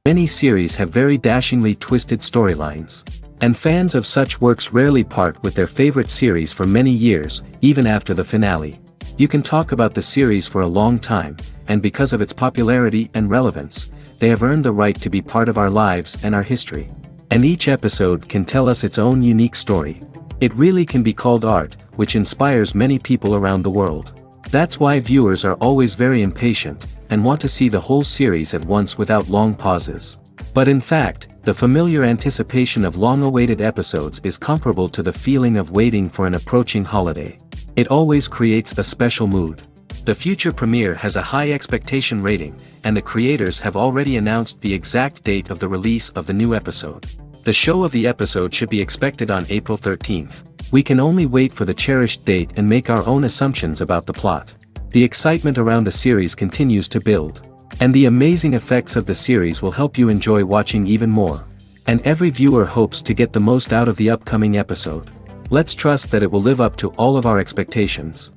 Many series have very dashingly twisted storylines. And fans of such works rarely part with their favorite series for many years, even after the finale. You can talk about the series for a long time, and because of its popularity and relevance, they have earned the right to be part of our lives and our history. And each episode can tell us its own unique story. It really can be called art, which inspires many people around the world. That's why viewers are always very impatient, and want to see the whole series at once without long pauses. But in fact, the familiar anticipation of long-awaited episodes is comparable to the feeling of waiting for an approaching holiday. It always creates a special mood. The future premiere has a high expectation rating, and the creators have already announced the exact date of the release of the new episode. The show of the episode should be expected on April 13th. We can only wait for the cherished date and make our own assumptions about the plot. The excitement around the series continues to build. And the amazing effects of the series will help you enjoy watching even more. And every viewer hopes to get the most out of the upcoming episode. Let's trust that it will live up to all of our expectations.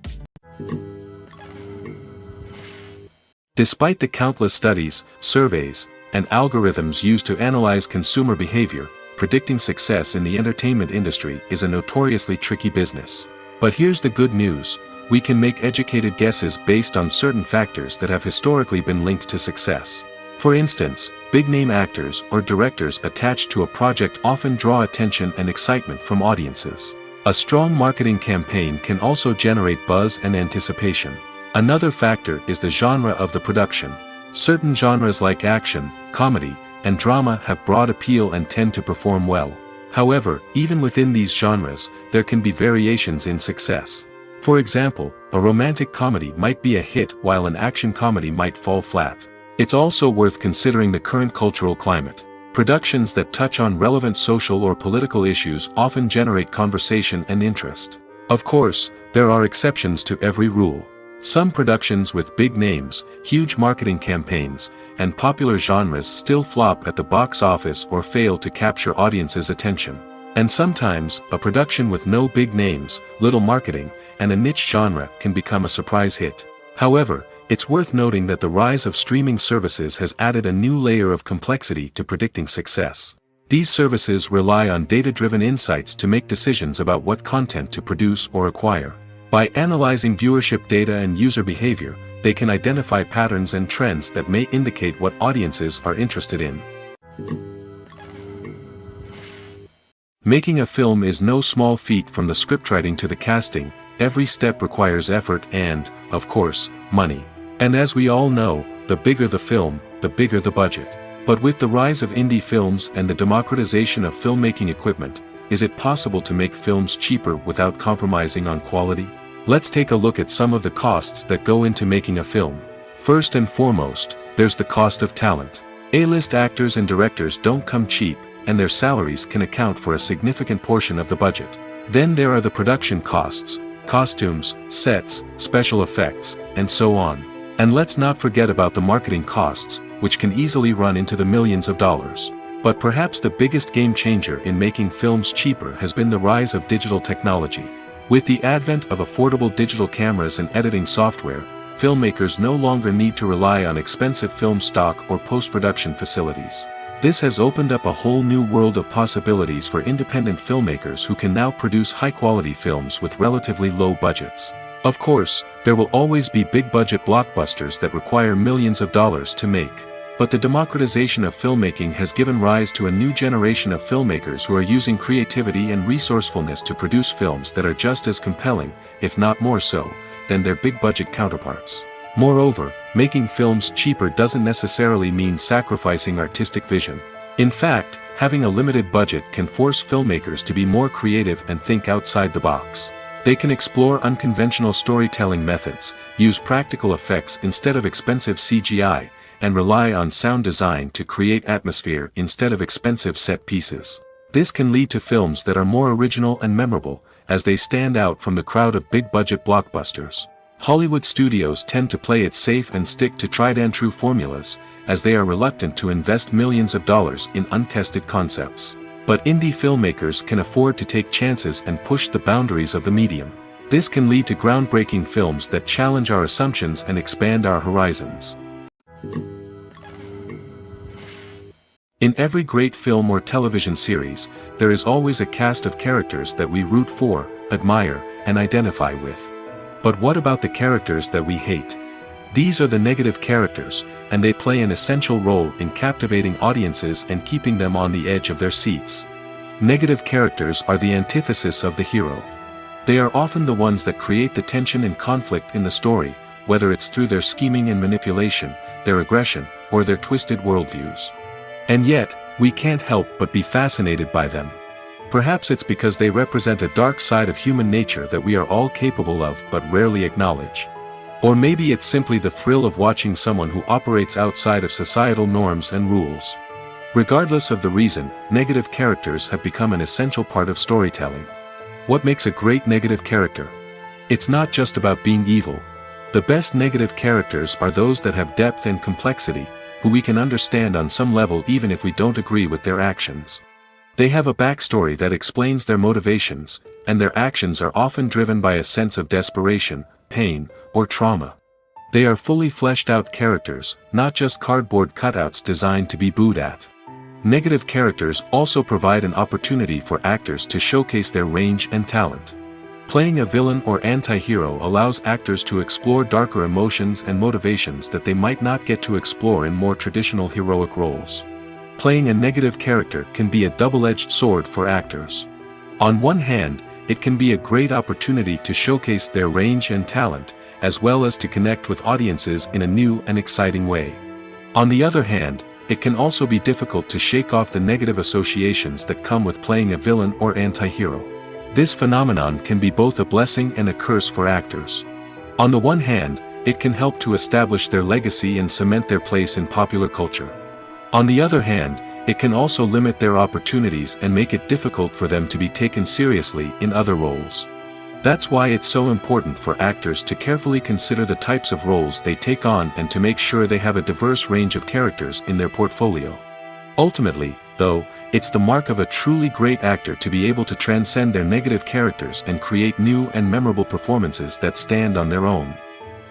Despite the countless studies, surveys, and algorithms used to analyze consumer behavior, predicting success in the entertainment industry is a notoriously tricky business. But here's the good news: we can make educated guesses based on certain factors that have historically been linked to success. For instance, big-name actors or directors attached to a project often draw attention and excitement from audiences. A strong marketing campaign can also generate buzz and anticipation. Another factor is the genre of the production. Certain genres like action, comedy, and drama have broad appeal and tend to perform well. However, even within these genres, there can be variations in success. For example, a romantic comedy might be a hit while an action comedy might fall flat. It's also worth considering the current cultural climate. Productions that touch on relevant social or political issues often generate conversation and interest. Of course, there are exceptions to every rule. Some productions with big names, huge marketing campaigns, and popular genres still flop at the box office or fail to capture audiences' attention. And sometimes, a production with no big names, little marketing, and a niche genre can become a surprise hit. However, it's worth noting that the rise of streaming services has added a new layer of complexity to predicting success. These services rely on data-driven insights to make decisions about what content to produce or acquire. By analyzing viewership data and user behavior, they can identify patterns and trends that may indicate what audiences are interested in. Making a film is no small feat. From the scriptwriting to the casting. Every step requires effort and, of course, money. And as we all know, the bigger the film, the bigger the budget. But with the rise of indie films and the democratization of filmmaking equipment, is it possible to make films cheaper without compromising on quality? Let's take a look at some of the costs that go into making a film. First and foremost, there's the cost of talent. A-list actors and directors don't come cheap, and their salaries can account for a significant portion of the budget. Then there are the production costs, costumes, sets, special effects, and so on. And let's not forget about the marketing costs, which can easily run into the millions of dollars. But perhaps the biggest game changer in making films cheaper has been the rise of digital technology. With the advent of affordable digital cameras and editing software, filmmakers no longer need to rely on expensive film stock or post-production facilities. This has opened up a whole new world of possibilities for independent filmmakers who can now produce high-quality films with relatively low budgets. Of course, there will always be big-budget blockbusters that require millions of dollars to make. But the democratization of filmmaking has given rise to a new generation of filmmakers who are using creativity and resourcefulness to produce films that are just as compelling, if not more so, than their big-budget counterparts. Moreover, making films cheaper doesn't necessarily mean sacrificing artistic vision. In fact, having a limited budget can force filmmakers to be more creative and think outside the box. They can explore unconventional storytelling methods, use practical effects instead of expensive CGI, and rely on sound design to create atmosphere instead of expensive set pieces. This can lead to films that are more original and memorable, as they stand out from the crowd of big-budget blockbusters. Hollywood studios tend to play it safe and stick to tried-and-true formulas, as they are reluctant to invest millions of dollars in untested concepts. But indie filmmakers can afford to take chances and push the boundaries of the medium. This can lead to groundbreaking films that challenge our assumptions and expand our horizons. In every great film or television series, there is always a cast of characters that we root for, admire, and identify with. But what about the characters that we hate? These are the negative characters, and they play an essential role in captivating audiences and keeping them on the edge of their seats. Negative characters are the antithesis of the hero. They are often the ones that create the tension and conflict in the story, whether it's through their scheming and manipulation, their aggression, or their twisted worldviews. And yet, we can't help but be fascinated by them. Perhaps it's because they represent a dark side of human nature that we are all capable of but rarely acknowledge. Or maybe it's simply the thrill of watching someone who operates outside of societal norms and rules. Regardless of the reason, negative characters have become an essential part of storytelling. What makes a great negative character? It's not just about being evil. The best negative characters are those that have depth and complexity, who we can understand on some level even if we don't agree with their actions. They have a backstory that explains their motivations, and their actions are often driven by a sense of desperation, pain, or trauma. They are fully fleshed out characters, not just cardboard cutouts designed to be booed at. Negative characters also provide an opportunity for actors to showcase their range and talent. Playing a villain or anti-hero allows actors to explore darker emotions and motivations that they might not get to explore in more traditional heroic roles. Playing a negative character can be a double-edged sword for actors. On one hand, it can be a great opportunity to showcase their range and talent, as well as to connect with audiences in a new and exciting way. On the other hand, it can also be difficult to shake off the negative associations that come with playing a villain or anti-hero. This phenomenon can be both a blessing and a curse for actors. On the one hand, it can help to establish their legacy and cement their place in popular culture. On the other hand, it can also limit their opportunities and make it difficult for them to be taken seriously in other roles. That's why it's so important for actors to carefully consider the types of roles they take on and to make sure they have a diverse range of characters in their portfolio. Ultimately, though, it's the mark of a truly great actor to be able to transcend their negative characters and create new and memorable performances that stand on their own.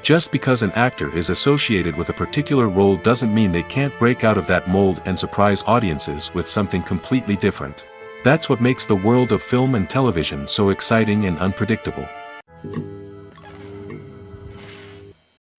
Just because an actor is associated with a particular role doesn't mean they can't break out of that mold and surprise audiences with something completely different. That's what makes the world of film and television so exciting and unpredictable.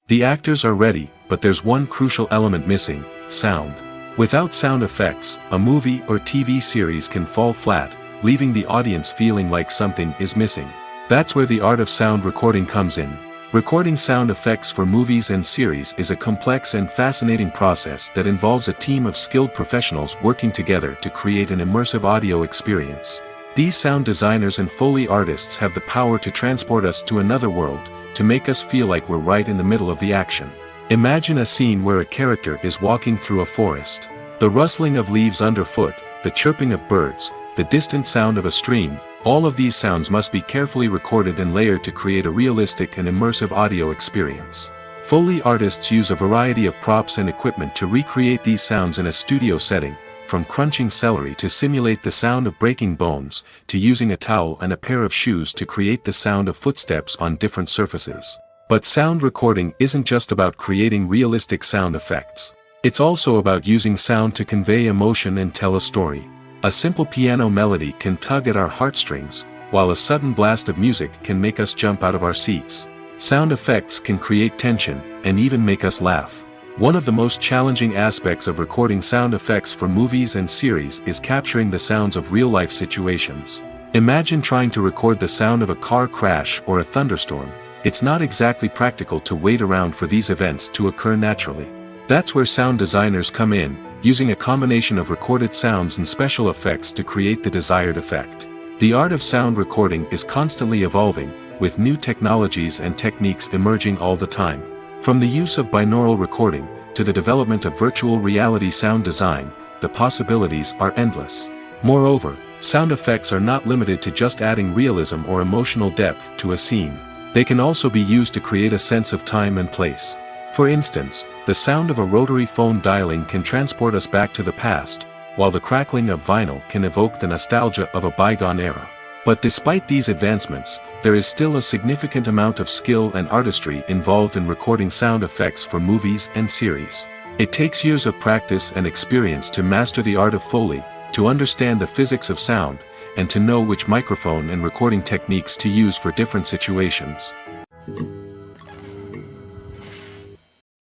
The actors are ready, but there's one crucial element missing: sound. Without sound effects, a movie or TV series can fall flat, leaving the audience feeling like something is missing. That's where the art of sound recording comes in. Recording sound effects for movies and series is a complex and fascinating process that involves a team of skilled professionals working together to create an immersive audio experience. These sound designers and Foley artists have the power to transport us to another world, to make us feel like we're right in the middle of the action. Imagine a scene where a character is walking through a forest. The rustling of leaves underfoot, the chirping of birds, the distant sound of a stream, all of these sounds must be carefully recorded and layered to create a realistic and immersive audio experience. Foley artists use a variety of props and equipment to recreate these sounds in a studio setting, from crunching celery to simulate the sound of breaking bones, to using a towel and a pair of shoes to create the sound of footsteps on different surfaces. But sound recording isn't just about creating realistic sound effects. It's also about using sound to convey emotion and tell a story. A simple piano melody can tug at our heartstrings, while a sudden blast of music can make us jump out of our seats. Sound effects can create tension, and even make us laugh. One of the most challenging aspects of recording sound effects for movies and series is capturing the sounds of real-life situations. Imagine trying to record the sound of a car crash or a thunderstorm. It's not exactly practical to wait around for these events to occur naturally. That's where sound designers come in, using a combination of recorded sounds and special effects to create the desired effect. The art of sound recording is constantly evolving, with new technologies and techniques emerging all the time. From the use of binaural recording, to the development of virtual reality sound design, the possibilities are endless. Moreover, sound effects are not limited to just adding realism or emotional depth to a scene. They can also be used to create a sense of time and place. For instance, the sound of a rotary phone dialing can transport us back to the past, while the crackling of vinyl can evoke the nostalgia of a bygone era. But despite these advancements, there is still a significant amount of skill and artistry involved in recording sound effects for movies and series. It takes years of practice and experience to master the art of Foley, to understand the physics of sound, and to know which microphone and recording techniques to use for different situations.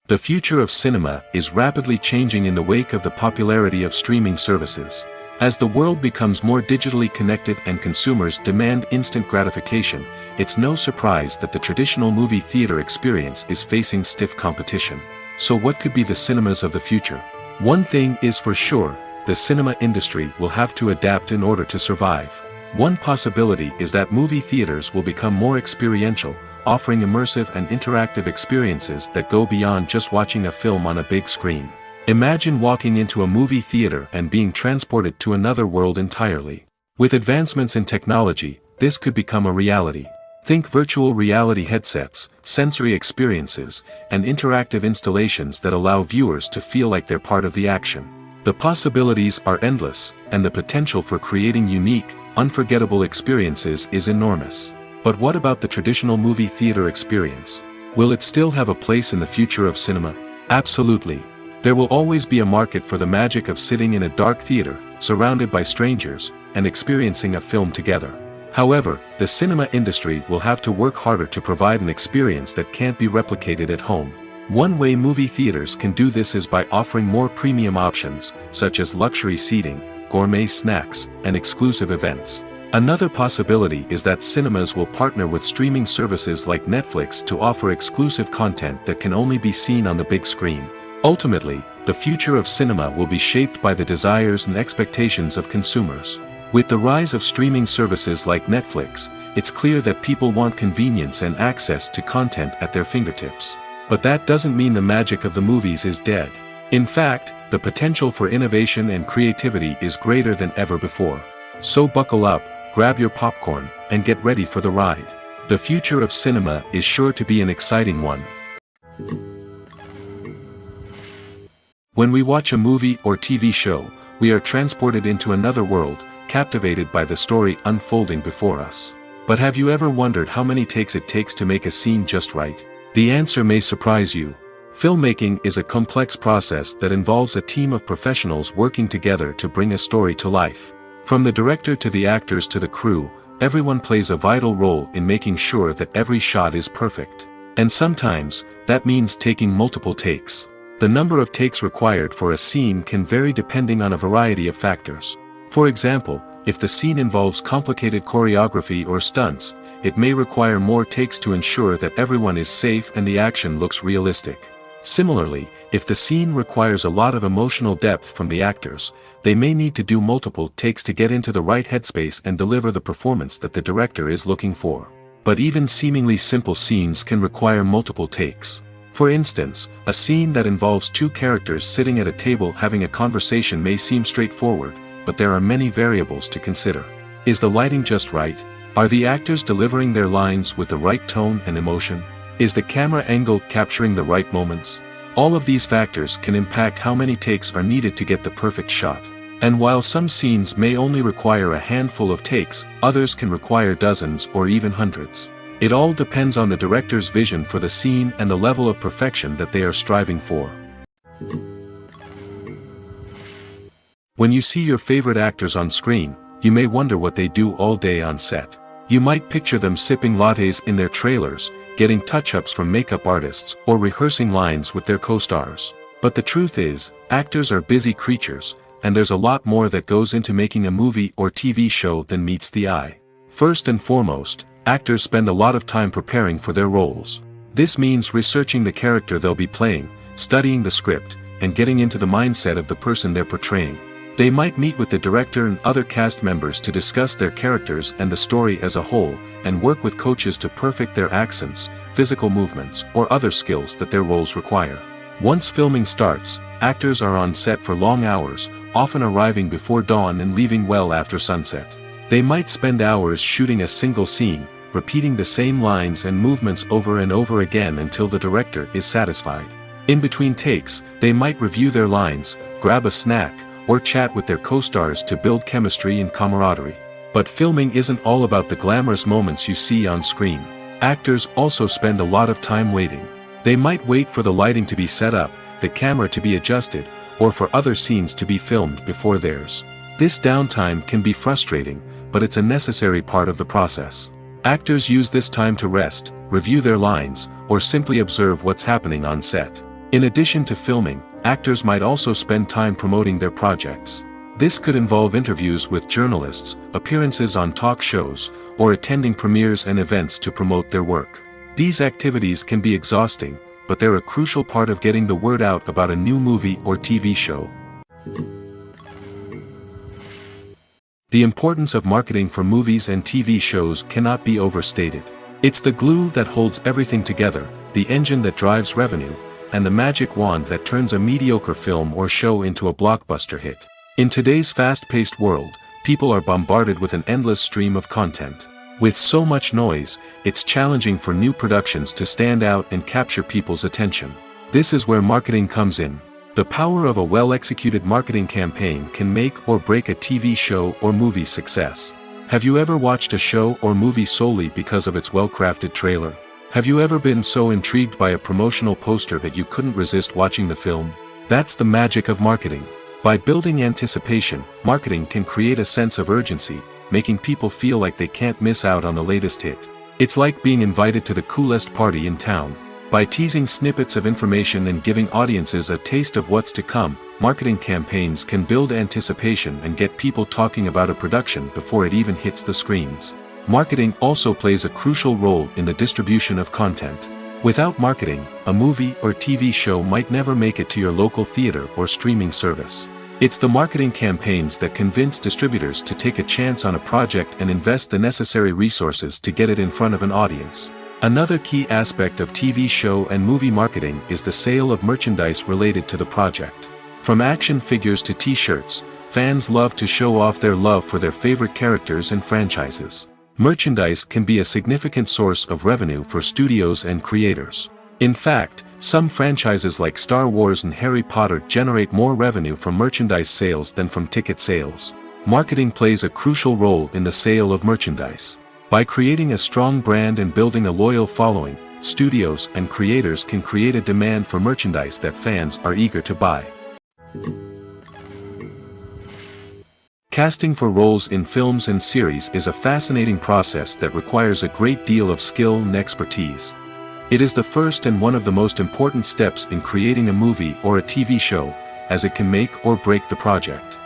The future of cinema is rapidly changing in the wake of the popularity of streaming services. As the world becomes more digitally connected and consumers demand instant gratification, it's no surprise that the traditional movie theater experience is facing stiff competition. So what could be the cinemas of the future? One thing is for sure, the cinema industry will have to adapt in order to survive. One possibility is that movie theaters will become more experiential, offering immersive and interactive experiences that go beyond just watching a film on a big screen. Imagine walking into a movie theater and being transported to another world entirely. With advancements in technology, this could become a reality. Think virtual reality headsets, sensory experiences, and interactive installations that allow viewers to feel like they're part of the action. The possibilities are endless, and the potential for creating unique, unforgettable experiences is enormous. But what about the traditional movie theater experience? Will it still have a place in the future of cinema? Absolutely. There will always be a market for the magic of sitting in a dark theater, surrounded by strangers, and experiencing a film together. However, the cinema industry will have to work harder to provide an experience that can't be replicated at home. One way movie theaters can do this is by offering more premium options, such as luxury seating, gourmet snacks, and exclusive events. Another possibility is that cinemas will partner with streaming services like Netflix to offer exclusive content that can only be seen on the big screen. Ultimately, the future of cinema will be shaped by the desires and expectations of consumers. With the rise of streaming services like Netflix, it's clear that people want convenience and access to content at their fingertips. But that doesn't mean the magic of the movies is dead. In fact, the potential for innovation and creativity is greater than ever before. So buckle up, grab your popcorn, and get ready for the ride. The future of cinema is sure to be an exciting one. When we watch a movie or TV show, we are transported into another world, captivated by the story unfolding before us. But have you ever wondered how many takes it takes to make a scene just right? The answer may surprise you. Filmmaking is a complex process that involves a team of professionals working together to bring a story to life. From the director to the actors to the crew, everyone plays a vital role in making sure that every shot is perfect. And sometimes, that means taking multiple takes. The number of takes required for a scene can vary depending on a variety of factors. For example, if the scene involves complicated choreography or stunts, it may require more takes to ensure that everyone is safe and the action looks realistic. Similarly, if the scene requires a lot of emotional depth from the actors, they may need to do multiple takes to get into the right headspace and deliver the performance that the director is looking for. But even seemingly simple scenes can require multiple takes. For instance, a scene that involves two characters sitting at a table having a conversation may seem straightforward, but there are many variables to consider. Is the lighting just right? Are the actors delivering their lines with the right tone and emotion? Is the camera angle capturing the right moments? All of these factors can impact how many takes are needed to get the perfect shot. And while some scenes may only require a handful of takes, others can require dozens or even hundreds. It all depends on the director's vision for the scene and the level of perfection that they are striving for. When you see your favorite actors on screen, you may wonder what they do all day on set. You might picture them sipping lattes in their trailers, getting touch-ups from makeup artists, or rehearsing lines with their co-stars. But the truth is, actors are busy creatures, and there's a lot more that goes into making a movie or TV show than meets the eye. First and foremost, actors spend a lot of time preparing for their roles. This means researching the character they'll be playing, studying the script, and getting into the mindset of the person they're portraying. They might meet with the director and other cast members to discuss their characters and the story as a whole, and work with coaches to perfect their accents, physical movements, or other skills that their roles require. Once filming starts, actors are on set for long hours, often arriving before dawn and leaving well after sunset. They might spend hours shooting a single scene, repeating the same lines and movements over and over again until the director is satisfied. In between takes, they might review their lines, grab a snack, or chat with their co-stars to build chemistry and camaraderie. But filming isn't all about the glamorous moments you see on screen. Actors also spend a lot of time waiting. They might wait for the lighting to be set up, the camera to be adjusted, or for other scenes to be filmed before theirs. This downtime can be frustrating, but it's a necessary part of the process. Actors use this time to rest, review their lines, or simply observe what's happening on set. In addition to filming, actors might also spend time promoting their projects. This could involve interviews with journalists, appearances on talk shows, or attending premieres and events to promote their work. These activities can be exhausting, but they're a crucial part of getting the word out about a new movie or TV show. The importance of marketing for movies and TV shows cannot be overstated. It's the glue that holds everything together, the engine that drives revenue, and the magic wand that turns a mediocre film or show into a blockbuster hit. In today's fast-paced world, people are bombarded with an endless stream of content. With so much noise, it's challenging for new productions to stand out and capture people's attention. This is where marketing comes in. The power of a well-executed marketing campaign can make or break a TV show or movie's success. Have you ever watched a show or movie solely because of its well-crafted trailer? Have you ever been so intrigued by a promotional poster that you couldn't resist watching the film? That's the magic of marketing. By building anticipation, marketing can create a sense of urgency, making people feel like they can't miss out on the latest hit. It's like being invited to the coolest party in town. By teasing snippets of information and giving audiences a taste of what's to come, marketing campaigns can build anticipation and get people talking about a production before it even hits the screens. Marketing also plays a crucial role in the distribution of content. Without marketing, a movie or TV show might never make it to your local theater or streaming service. It's the marketing campaigns that convince distributors to take a chance on a project and invest the necessary resources to get it in front of an audience. Another key aspect of TV show and movie marketing is the sale of merchandise related to the project. From action figures to t-shirts, fans love to show off their love for their favorite characters and franchises. Merchandise can be a significant source of revenue for studios and creators. In fact, some franchises like Star Wars and Harry Potter generate more revenue from merchandise sales than from ticket sales. Marketing plays a crucial role in the sale of merchandise. By creating a strong brand and building a loyal following, studios and creators can create a demand for merchandise that fans are eager to buy. Casting for roles in films and series is a fascinating process that requires a great deal of skill and expertise. It is the first and one of the most important steps in creating a movie or a TV show, as it can make or break the project.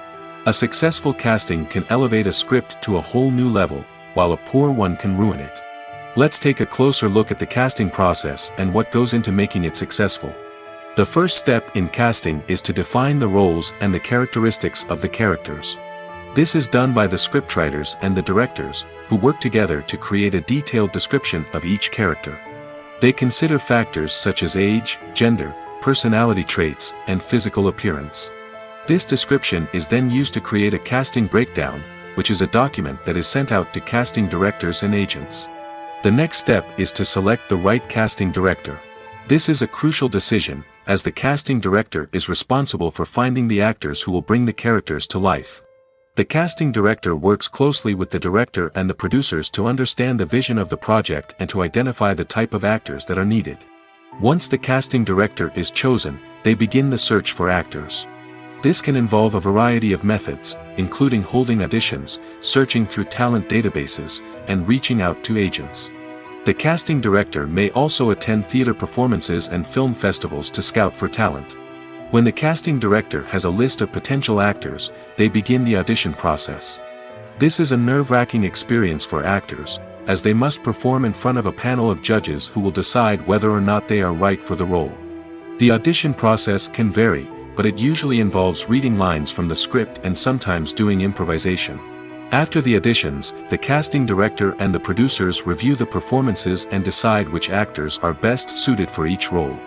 A successful casting can elevate a script to a whole new level, while a poor one can ruin it. Let's take a closer look at the casting process and what goes into making it successful. The first step in casting is to define the roles and the characteristics of the characters. This is done by the scriptwriters and the directors, who work together to create a detailed description of each character. They consider factors such as age, gender, personality traits, and physical appearance. This description is then used to create a casting breakdown, which is a document that is sent out to casting directors and agents. The next step is to select the right casting director. This is a crucial decision, as the casting director is responsible for finding the actors who will bring the characters to life. The casting director works closely with the director and the producers to understand the vision of the project and to identify the type of actors that are needed. Once the casting director is chosen, they begin the search for actors. This can involve a variety of methods, including holding auditions, searching through talent databases, and reaching out to agents. The casting director may also attend theater performances and film festivals to scout for talent. When the casting director has a list of potential actors, they begin the audition process. This is a nerve-wracking experience for actors, as they must perform in front of a panel of judges who will decide whether or not they are right for the role. The audition process can vary, but it usually involves reading lines from the script and sometimes doing improvisation. After the auditions, the casting director and the producers review the performances and decide which actors are best suited for each role.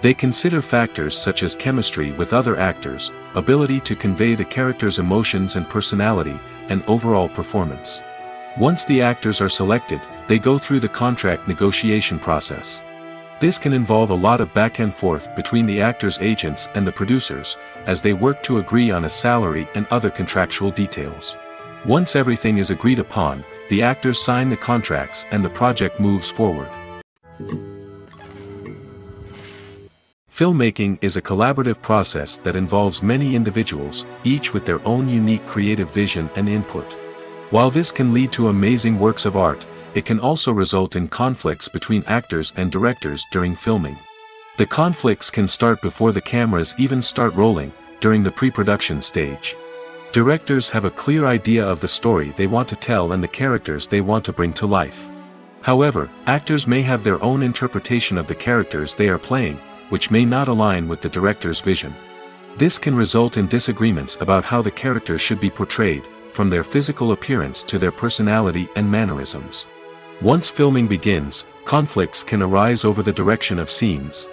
They consider factors such as chemistry with other actors, ability to convey the character's emotions and personality, and overall performance. Once the actors are selected, they go through the contract negotiation process. This can involve a lot of back and forth between the actors' agents and the producers, as they work to agree on a salary and other contractual details. Once everything is agreed upon, the actors sign the contracts and the project moves forward. Filmmaking is a collaborative process that involves many individuals, each with their own unique creative vision and input. While this can lead to amazing works of art, it can also result in conflicts between actors and directors during filming. The conflicts can start before the cameras even start rolling, during the pre-production stage. Directors have a clear idea of the story they want to tell and the characters they want to bring to life. However, actors may have their own interpretation of the characters they are playing, which may not align with the director's vision. This can result in disagreements about how the characters should be portrayed, from their physical appearance to their personality and mannerisms. Once filming begins, conflicts can arise over the direction of scenes.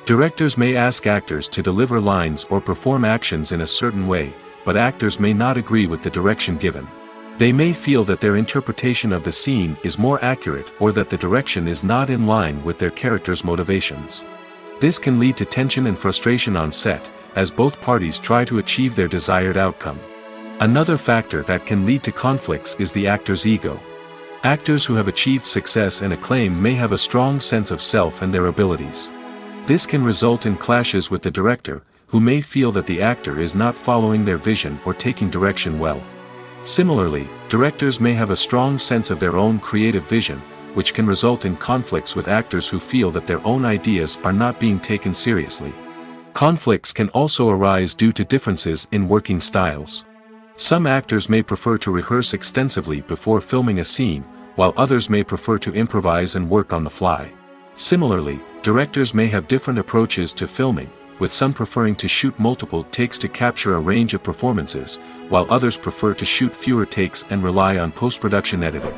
Directors may ask actors to deliver lines or perform actions in a certain way, but actors may not agree with the direction given. They may feel that their interpretation of the scene is more accurate or that the direction is not in line with their character's motivations. This can lead to tension and frustration on set, as both parties try to achieve their desired outcome. Another factor that can lead to conflicts is the actor's ego. Actors who have achieved success and acclaim may have a strong sense of self and their abilities. This can result in clashes with the director, who may feel that the actor is not following their vision or taking direction well. Similarly, directors may have a strong sense of their own creative vision, which can result in conflicts with actors who feel that their own ideas are not being taken seriously. Conflicts can also arise due to differences in working styles. Some actors may prefer to rehearse extensively before filming a scene, while others may prefer to improvise and work on the fly. Similarly, directors may have different approaches to filming, with some preferring to shoot multiple takes to capture a range of performances, while others prefer to shoot fewer takes and rely on post-production editing.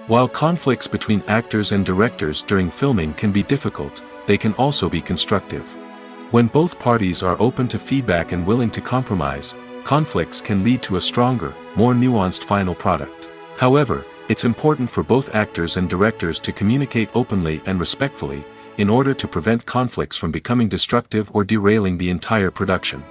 While conflicts between actors and directors during filming can be difficult, they can also be constructive. When both parties are open to feedback and willing to compromise, conflicts can lead to a stronger, more nuanced final product. However, it's important for both actors and directors to communicate openly and respectfully, in order to prevent conflicts from becoming destructive or derailing the entire production.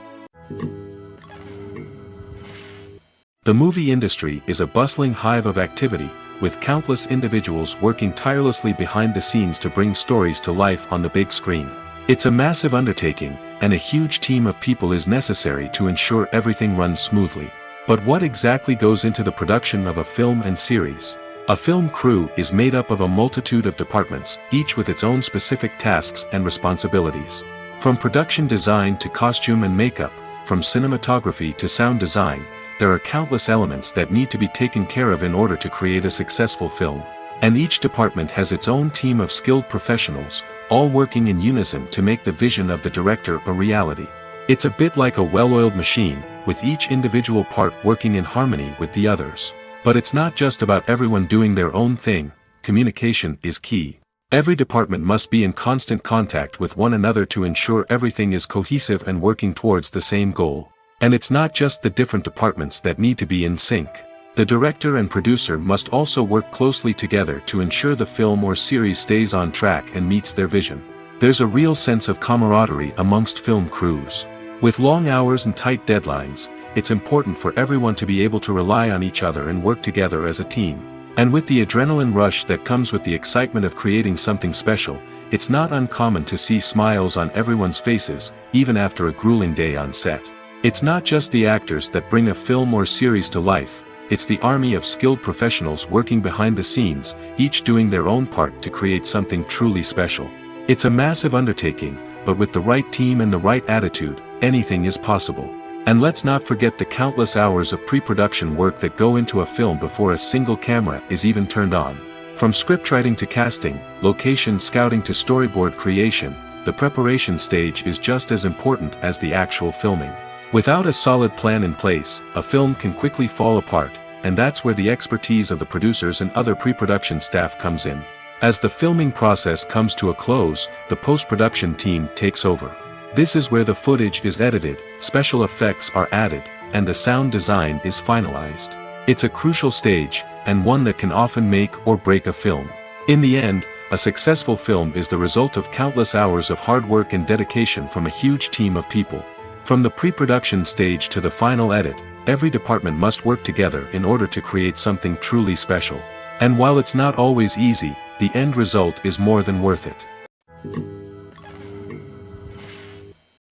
The movie industry is a bustling hive of activity, with countless individuals working tirelessly behind the scenes to bring stories to life on the big screen. It's a massive undertaking, and a huge team of people is necessary to ensure everything runs smoothly. But what exactly goes into the production of a film and series? A film crew is made up of a multitude of departments, each with its own specific tasks and responsibilities. From production design to costume and makeup, from cinematography to sound design, there are countless elements that need to be taken care of in order to create a successful film. And each department has its own team of skilled professionals, all working in unison to make the vision of the director a reality. It's a bit like a well-oiled machine, with each individual part working in harmony with the others. But it's not just about everyone doing their own thing. Communication is key. Every department must be in constant contact with one another to ensure everything is cohesive and working towards the same goal. And it's not just the different departments that need to be in sync. The director and producer must also work closely together to ensure the film or series stays on track and meets their vision. There's a real sense of camaraderie amongst film crews. With long hours and tight deadlines, it's important for everyone to be able to rely on each other and work together as a team. And with the adrenaline rush that comes with the excitement of creating something special, it's not uncommon to see smiles on everyone's faces, even after a grueling day on set. It's not just the actors that bring a film or series to life, it's the army of skilled professionals working behind the scenes, each doing their own part to create something truly special. It's a massive undertaking, but with the right team and the right attitude, anything is possible. And let's not forget the countless hours of pre-production work that go into a film before a single camera is even turned on. From scriptwriting to casting, location scouting to storyboard creation, the preparation stage is just as important as the actual filming. Without a solid plan in place, a film can quickly fall apart, and that's where the expertise of the producers and other pre-production staff comes in. As the filming process comes to a close, the post-production team takes over. This is where the footage is edited, special effects are added, and the sound design is finalized. It's a crucial stage, and one that can often make or break a film. In the end, a successful film is the result of countless hours of hard work and dedication from a huge team of people. From the pre-production stage to the final edit, every department must work together in order to create something truly special. And while it's not always easy, the end result is more than worth it.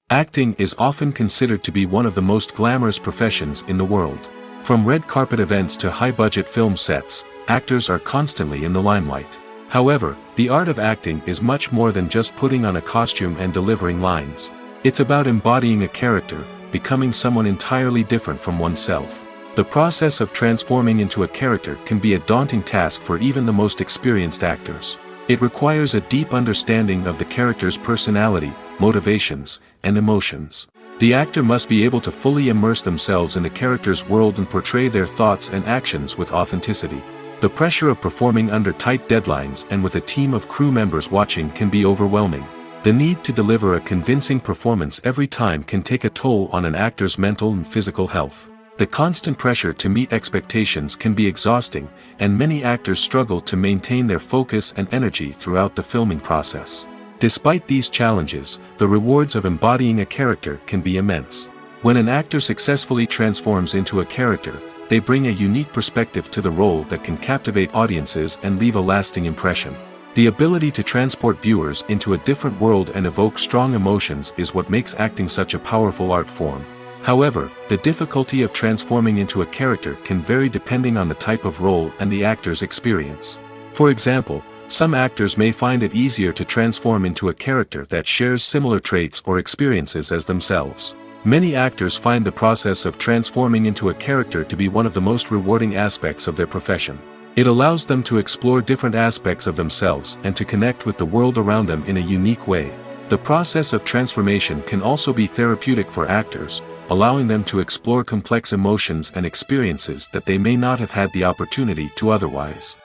Acting is often considered to be one of the most glamorous professions in the world. From red carpet events to high-budget film sets, actors are constantly in the limelight. However, the art of acting is much more than just putting on a costume and delivering lines. It's about embodying a character, becoming someone entirely different from oneself. The process of transforming into a character can be a daunting task for even the most experienced actors. It requires a deep understanding of the character's personality, motivations, and emotions. The actor must be able to fully immerse themselves in the character's world and portray their thoughts and actions with authenticity. The pressure of performing under tight deadlines and with a team of crew members watching can be overwhelming. The need to deliver a convincing performance every time can take a toll on an actor's mental and physical health. The constant pressure to meet expectations can be exhausting, and many actors struggle to maintain their focus and energy throughout the filming process. Despite these challenges, the rewards of embodying a character can be immense. When an actor successfully transforms into a character, they bring a unique perspective to the role that can captivate audiences and leave a lasting impression. The ability to transport viewers into a different world and evoke strong emotions is what makes acting such a powerful art form. However, the difficulty of transforming into a character can vary depending on the type of role and the actor's experience. For example, some actors may find it easier to transform into a character that shares similar traits or experiences as themselves. Many actors find the process of transforming into a character to be one of the most rewarding aspects of their profession. It allows them to explore different aspects of themselves and to connect with the world around them in a unique way. The process of transformation can also be therapeutic for actors, allowing them to explore complex emotions and experiences that they may not have had the opportunity to otherwise.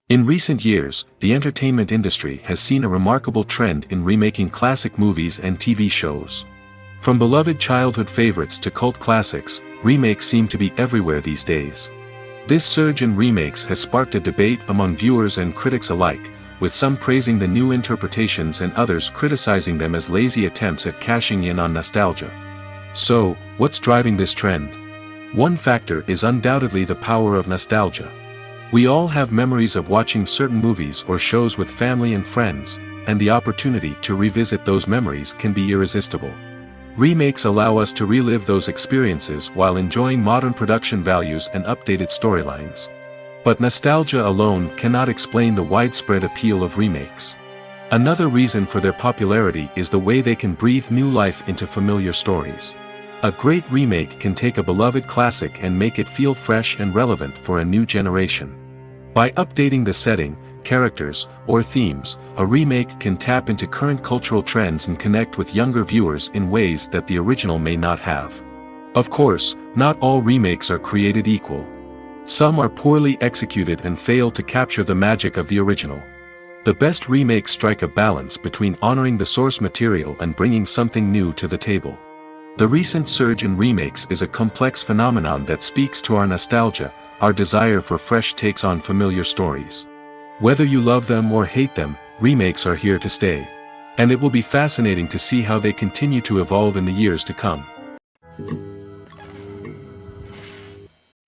In recent years, the entertainment industry has seen a remarkable trend in remaking classic movies and TV shows. From beloved childhood favorites to cult classics, remakes seem to be everywhere these days. This surge in remakes has sparked a debate among viewers and critics alike, with some praising the new interpretations and others criticizing them as lazy attempts at cashing in on nostalgia. So, what's driving this trend? One factor is undoubtedly the power of nostalgia. We all have memories of watching certain movies or shows with family and friends, and the opportunity to revisit those memories can be irresistible. Remakes allow us to relive those experiences while enjoying modern production values and updated storylines. But nostalgia alone cannot explain the widespread appeal of remakes. Another reason for their popularity is the way they can breathe new life into familiar stories. A great remake can take a beloved classic and make it feel fresh and relevant for a new generation. By updating the setting, characters, or themes, a remake can tap into current cultural trends and connect with younger viewers in ways that the original may not have. Of course, not all remakes are created equal. Some are poorly executed and fail to capture the magic of the original. The best remakes strike a balance between honoring the source material and bringing something new to the table. The recent surge in remakes is a complex phenomenon that speaks to our nostalgia, our desire for fresh takes on familiar stories. Whether you love them or hate them, remakes are here to stay. And it will be fascinating to see how they continue to evolve in the years to come.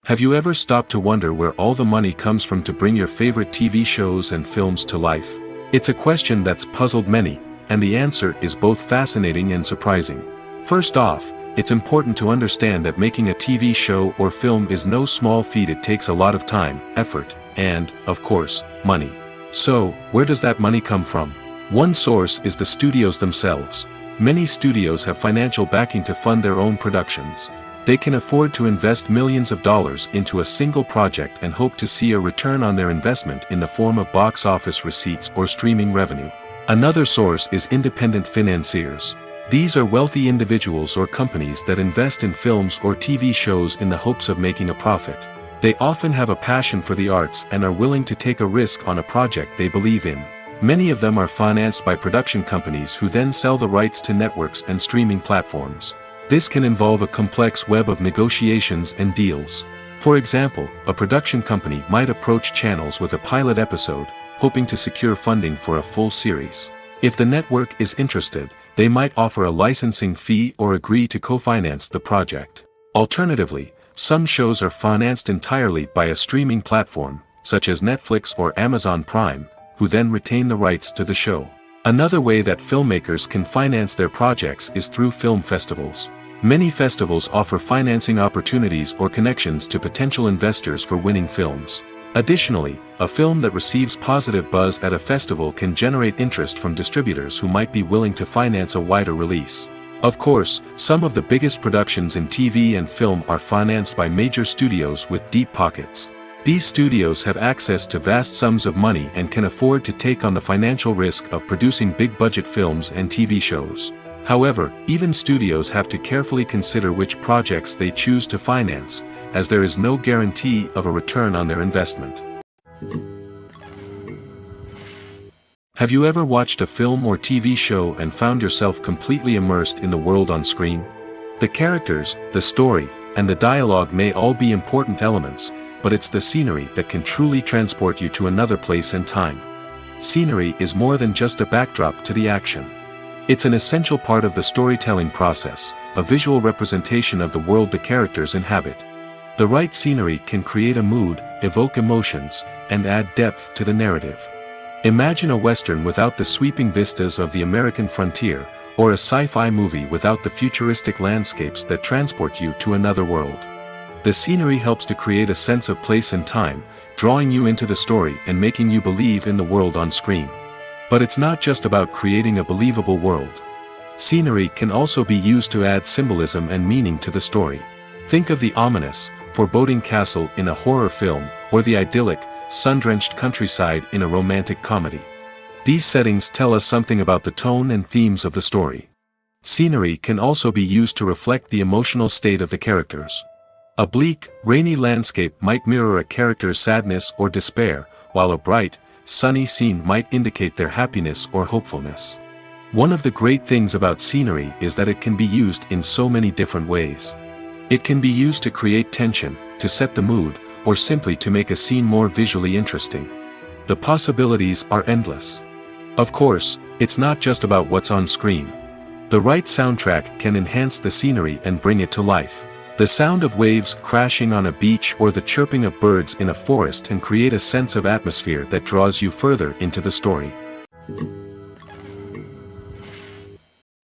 Have you ever stopped to wonder where all the money comes from to bring your favorite TV shows and films to life? It's a question that's puzzled many, and the answer is both fascinating and surprising. First off, it's important to understand that making a TV show or film is no small feat. It takes a lot of time, effort, and, of course, money. So, where does that money come from? One source is the studios themselves. Many studios have financial backing to fund their own productions. They can afford to invest millions of dollars into a single project and hope to see a return on their investment in the form of box office receipts or streaming revenue. Another source is independent financiers. These are wealthy individuals or companies that invest in films or TV shows in the hopes of making a profit. They often have a passion for the arts and are willing to take a risk on a project they believe in. Many of them are financed by production companies who then sell the rights to networks and streaming platforms. This can involve a complex web of negotiations and deals. For example, a production company might approach channels with a pilot episode, hoping to secure funding for a full series. If the network is interested, they might offer a licensing fee or agree to co-finance the project. Alternatively, some shows are financed entirely by a streaming platform, such as Netflix or Amazon Prime, who then retain the rights to the show. Another way that filmmakers can finance their projects is through film festivals. Many festivals offer financing opportunities or connections to potential investors for winning films. Additionally, a film that receives positive buzz at a festival can generate interest from distributors who might be willing to finance a wider release. Of course, some of the biggest productions in TV and film are financed by major studios with deep pockets. These studios have access to vast sums of money and can afford to take on the financial risk of producing big-budget films and TV shows. However, even studios have to carefully consider which projects they choose to finance, as there is no guarantee of a return on their investment. Have you ever watched a film or TV show and found yourself completely immersed in the world on screen? The characters, the story, and the dialogue may all be important elements, but it's the scenery that can truly transport you to another place and time. Scenery is more than just a backdrop to the action. It's an essential part of the storytelling process, a visual representation of the world the characters inhabit. The right scenery can create a mood, evoke emotions, and add depth to the narrative. Imagine a Western without the sweeping vistas of the American frontier, or a sci-fi movie without the futuristic landscapes that transport you to another world. The scenery helps to create a sense of place and time, drawing you into the story and making you believe in the world on screen. But it's not just about creating a believable world. Scenery can also be used to add symbolism and meaning to the story. Think of the ominous, foreboding castle in a horror film, or the idyllic, sun-drenched countryside in a romantic comedy. These settings tell us something about the tone and themes of the story. Scenery can also be used to reflect the emotional state of the characters. A bleak, rainy landscape might mirror a character's sadness or despair, while a bright, sunny scene might indicate their happiness or hopefulness. One of the great things about scenery is that it can be used in so many different ways. It can be used to create tension, to set the mood, or simply to make a scene more visually interesting. The possibilities are endless. Of course, it's not just about what's on screen. The right soundtrack can enhance the scenery and bring it to life. The sound of waves crashing on a beach or the chirping of birds in a forest can create a sense of atmosphere that draws you further into the story.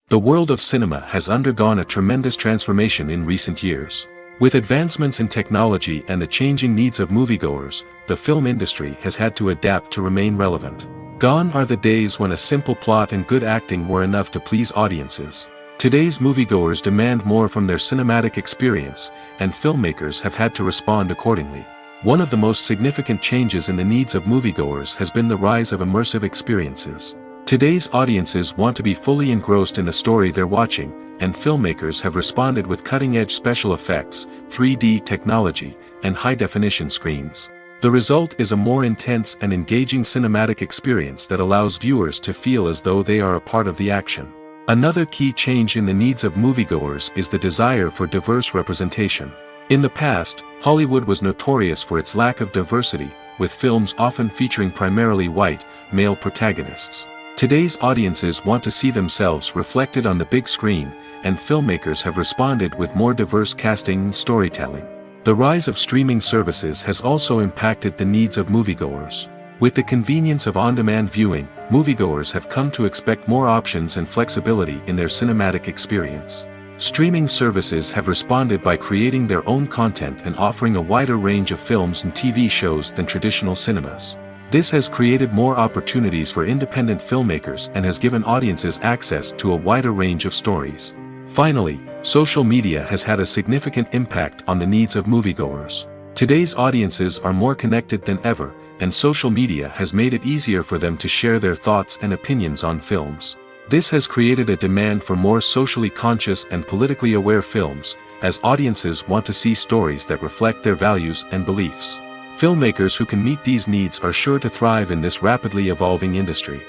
The world of cinema has undergone a tremendous transformation in recent years. With advancements in technology and the changing needs of moviegoers, the film industry has had to adapt to remain relevant. Gone are the days when a simple plot and good acting were enough to please audiences. Today's moviegoers demand more from their cinematic experience, and filmmakers have had to respond accordingly. One of the most significant changes in the needs of moviegoers has been the rise of immersive experiences. Today's audiences want to be fully engrossed in the story they're watching, and filmmakers have responded with cutting-edge special effects, 3D technology, and high-definition screens. The result is a more intense and engaging cinematic experience that allows viewers to feel as though they are a part of the action. Another key change in the needs of moviegoers is the desire for diverse representation. In the past, Hollywood was notorious for its lack of diversity, with films often featuring primarily white, male protagonists. Today's audiences want to see themselves reflected on the big screen, and filmmakers have responded with more diverse casting and storytelling. The rise of streaming services has also impacted the needs of moviegoers. With the convenience of on-demand viewing, moviegoers have come to expect more options and flexibility in their cinematic experience. Streaming services have responded by creating their own content and offering a wider range of films and TV shows than traditional cinemas. This has created more opportunities for independent filmmakers and has given audiences access to a wider range of stories. Finally, social media has had a significant impact on the needs of moviegoers. Today's audiences are more connected than ever, and social media has made it easier for them to share their thoughts and opinions on films. This has created a demand for more socially conscious and politically aware films, as audiences want to see stories that reflect their values and beliefs. Filmmakers who can meet these needs are sure to thrive in this rapidly evolving industry.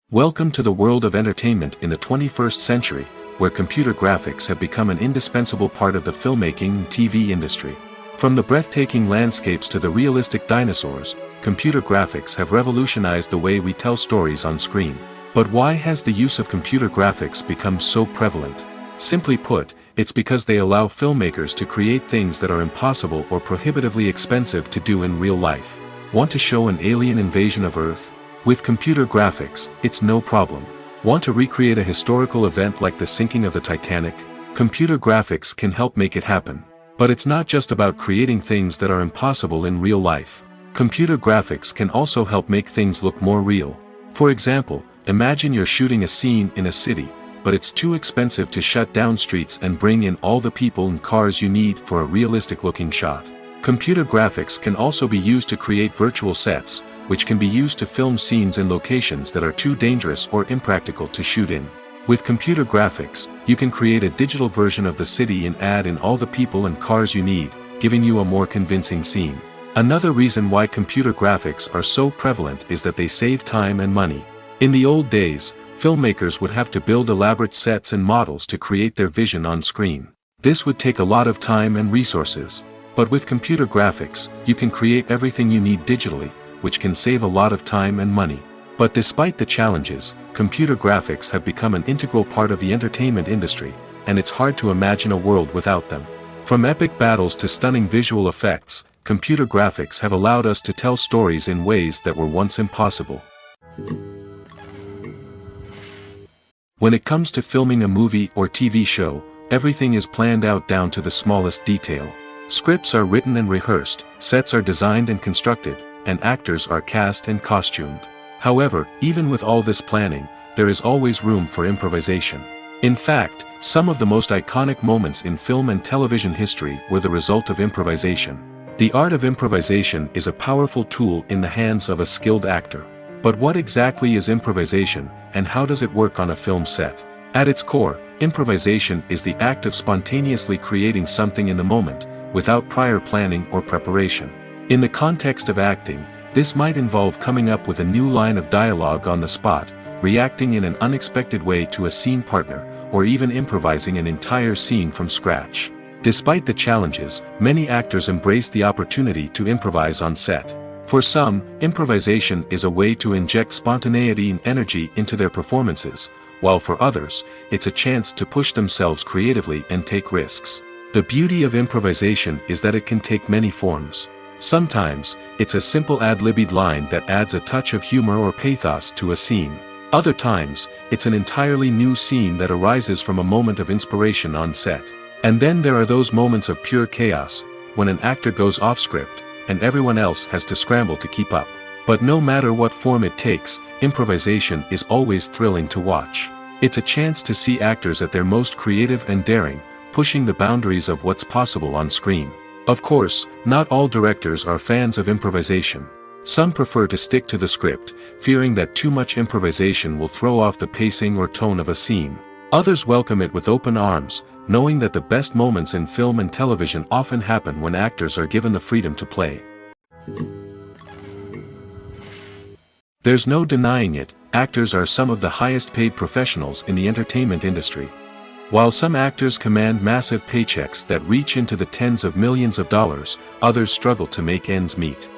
Welcome to the world of entertainment in the 21st century, where computer graphics have become an indispensable part of the filmmaking and TV industry. From the breathtaking landscapes to the realistic dinosaurs, computer graphics have revolutionized the way we tell stories on screen. But why has the use of computer graphics become so prevalent? Simply put, it's because they allow filmmakers to create things that are impossible or prohibitively expensive to do in real life. Want to show an alien invasion of Earth? With computer graphics, it's no problem. Want to recreate a historical event like the sinking of the Titanic? Computer graphics can help make it happen. But it's not just about creating things that are impossible in real life. Computer graphics can also help make things look more real. For example, imagine you're shooting a scene in a city, but it's too expensive to shut down streets and bring in all the people and cars you need for a realistic-looking shot. Computer graphics can also be used to create virtual sets, which can be used to film scenes in locations that are too dangerous or impractical to shoot in. With computer graphics, you can create a digital version of the city and add in all the people and cars you need, giving you a more convincing scene. Another reason why computer graphics are so prevalent is that they save time and money. In the old days, filmmakers would have to build elaborate sets and models to create their vision on screen. This would take a lot of time and resources. But with computer graphics, you can create everything you need digitally, which can save a lot of time and money. But despite the challenges, computer graphics have become an integral part of the entertainment industry, and it's hard to imagine a world without them. From epic battles to stunning visual effects, computer graphics have allowed us to tell stories in ways that were once impossible. When it comes to filming a movie or TV show, everything is planned out down to the smallest detail. Scripts are written and rehearsed, sets are designed and constructed, and actors are cast and costumed. However, even with all this planning, there is always room for improvisation. In fact, some of the most iconic moments in film and television history were the result of improvisation. The art of improvisation is a powerful tool in the hands of a skilled actor. But what exactly is improvisation, and how does it work on a film set? At its core, improvisation is the act of spontaneously creating something in the moment, without prior planning or preparation. In the context of acting, this might involve coming up with a new line of dialogue on the spot, reacting in an unexpected way to a scene partner, or even improvising an entire scene from scratch. Despite the challenges, many actors embrace the opportunity to improvise on set. For some, improvisation is a way to inject spontaneity and energy into their performances, while for others, it's a chance to push themselves creatively and take risks. The beauty of improvisation is that it can take many forms. Sometimes, it's a simple ad-libbed line that adds a touch of humor or pathos to a scene. Other times, it's an entirely new scene that arises from a moment of inspiration on set. And then there are those moments of pure chaos, when an actor goes off script, and everyone else has to scramble to keep up. But no matter what form it takes, improvisation is always thrilling to watch. It's a chance to see actors at their most creative and daring, pushing the boundaries of what's possible on screen. Of course, not all directors are fans of improvisation. Some prefer to stick to the script, fearing that too much improvisation will throw off the pacing or tone of a scene. Others welcome it with open arms, knowing that the best moments in film and television often happen when actors are given the freedom to play. There's no denying it, actors are some of the highest paid professionals in the entertainment industry. While some actors command massive paychecks that reach into the tens of millions of dollars, others struggle to make ends meet.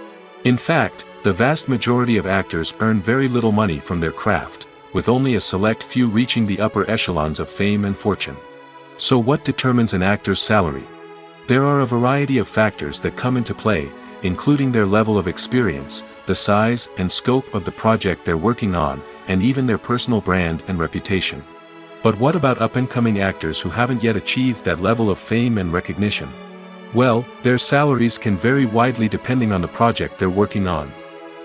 In fact, the vast majority of actors earn very little money from their craft, with only a select few reaching the upper echelons of fame and fortune. So what determines an actor's salary? There are a variety of factors that come into play, including their level of experience, the size and scope of the project they're working on, and even their personal brand and reputation. But what about up-and-coming actors who haven't yet achieved that level of fame and recognition? Well, their salaries can vary widely depending on the project they're working on.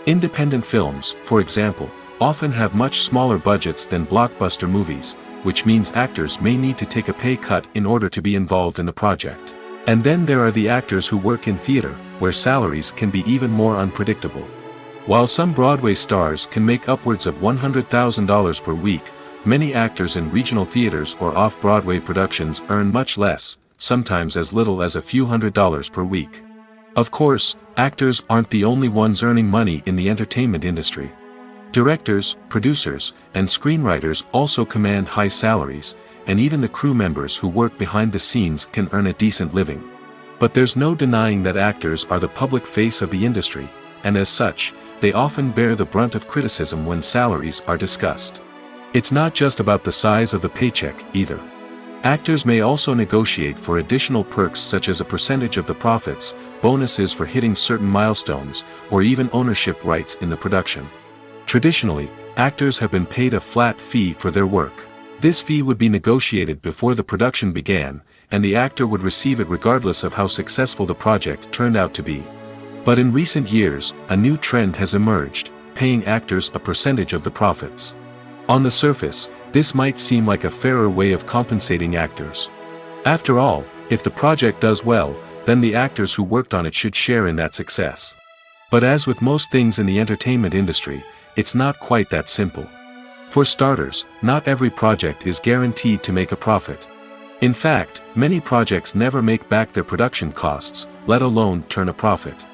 Independent films, for example, often have much smaller budgets than blockbuster movies, which means actors may need to take a pay cut in order to be involved in the project. And then there are the actors who work in theater, where salaries can be even more unpredictable. While some Broadway stars can make upwards of $100,000 per week, many actors in regional theaters or off-Broadway productions earn much less, sometimes as little as a few $100s per week. Of course, actors aren't the only ones earning money in the entertainment industry. Directors, producers, and screenwriters also command high salaries, and even the crew members who work behind the scenes can earn a decent living. But there's no denying that actors are the public face of the industry, and as such, they often bear the brunt of criticism when salaries are discussed. It's not just about the size of the paycheck, either. Actors may also negotiate for additional perks such as a percentage of the profits, bonuses for hitting certain milestones, or even ownership rights in the production. Traditionally, actors have been paid a flat fee for their work. This fee would be negotiated before the production began, and the actor would receive it regardless of how successful the project turned out to be. But in recent years, a new trend has emerged, paying actors a percentage of the profits. On the surface, this might seem like a fairer way of compensating actors. After all, if the project does well, then the actors who worked on it should share in that success. But as with most things in the entertainment industry, it's not quite that simple. For starters, not every project is guaranteed to make a profit. In fact, many projects never make back their production costs, let alone turn a profit.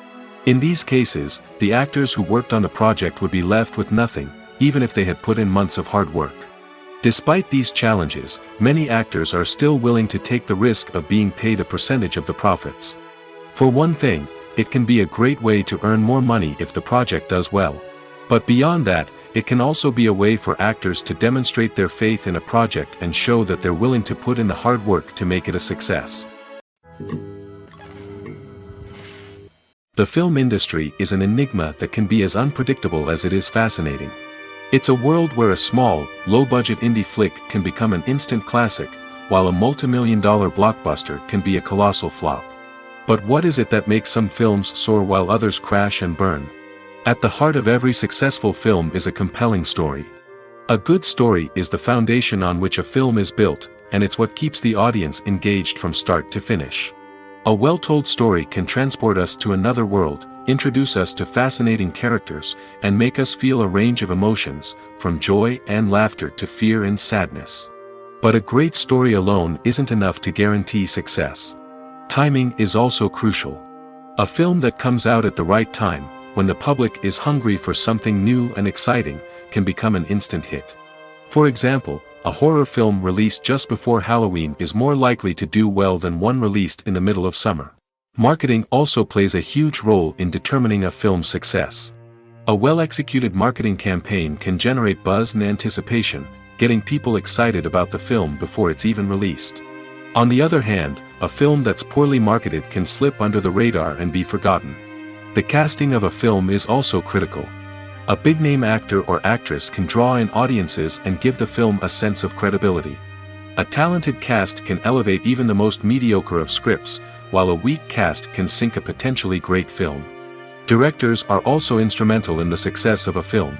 In these cases, the actors who worked on the project would be left with nothing, even if they had put in months of hard work. Despite these challenges, many actors are still willing to take the risk of being paid a percentage of the profits. For one thing, it can be a great way to earn more money if the project does well. But beyond that, it can also be a way for actors to demonstrate their faith in a project and show that they're willing to put in the hard work to make it a success. The film industry is an enigma that can be as unpredictable as it is fascinating. It's a world where a small, low-budget indie flick can become an instant classic, while a multi-million-dollar blockbuster can be a colossal flop. But what is it that makes some films soar while others crash and burn? At the heart of every successful film is a compelling story. A good story is the foundation on which a film is built, and it's what keeps the audience engaged from start to finish. A well-told story can transport us to another world, introduce us to fascinating characters, and make us feel a range of emotions, from joy and laughter to fear and sadness. But a great story alone isn't enough to guarantee success. Timing is also crucial. A film that comes out at the right time, when the public is hungry for something new and exciting, can become an instant hit. For example, a horror film released just before Halloween is more likely to do well than one released in the middle of summer. Marketing also plays a huge role in determining a film's success. A well-executed marketing campaign can generate buzz and anticipation, getting people excited about the film before it's even released. On the other hand, a film that's poorly marketed can slip under the radar and be forgotten. The casting of a film is also critical. A big-name actor or actress can draw in audiences and give the film a sense of credibility. A talented cast can elevate even the most mediocre of scripts, while a weak cast can sink a potentially great film. Directors are also instrumental in the success of a film.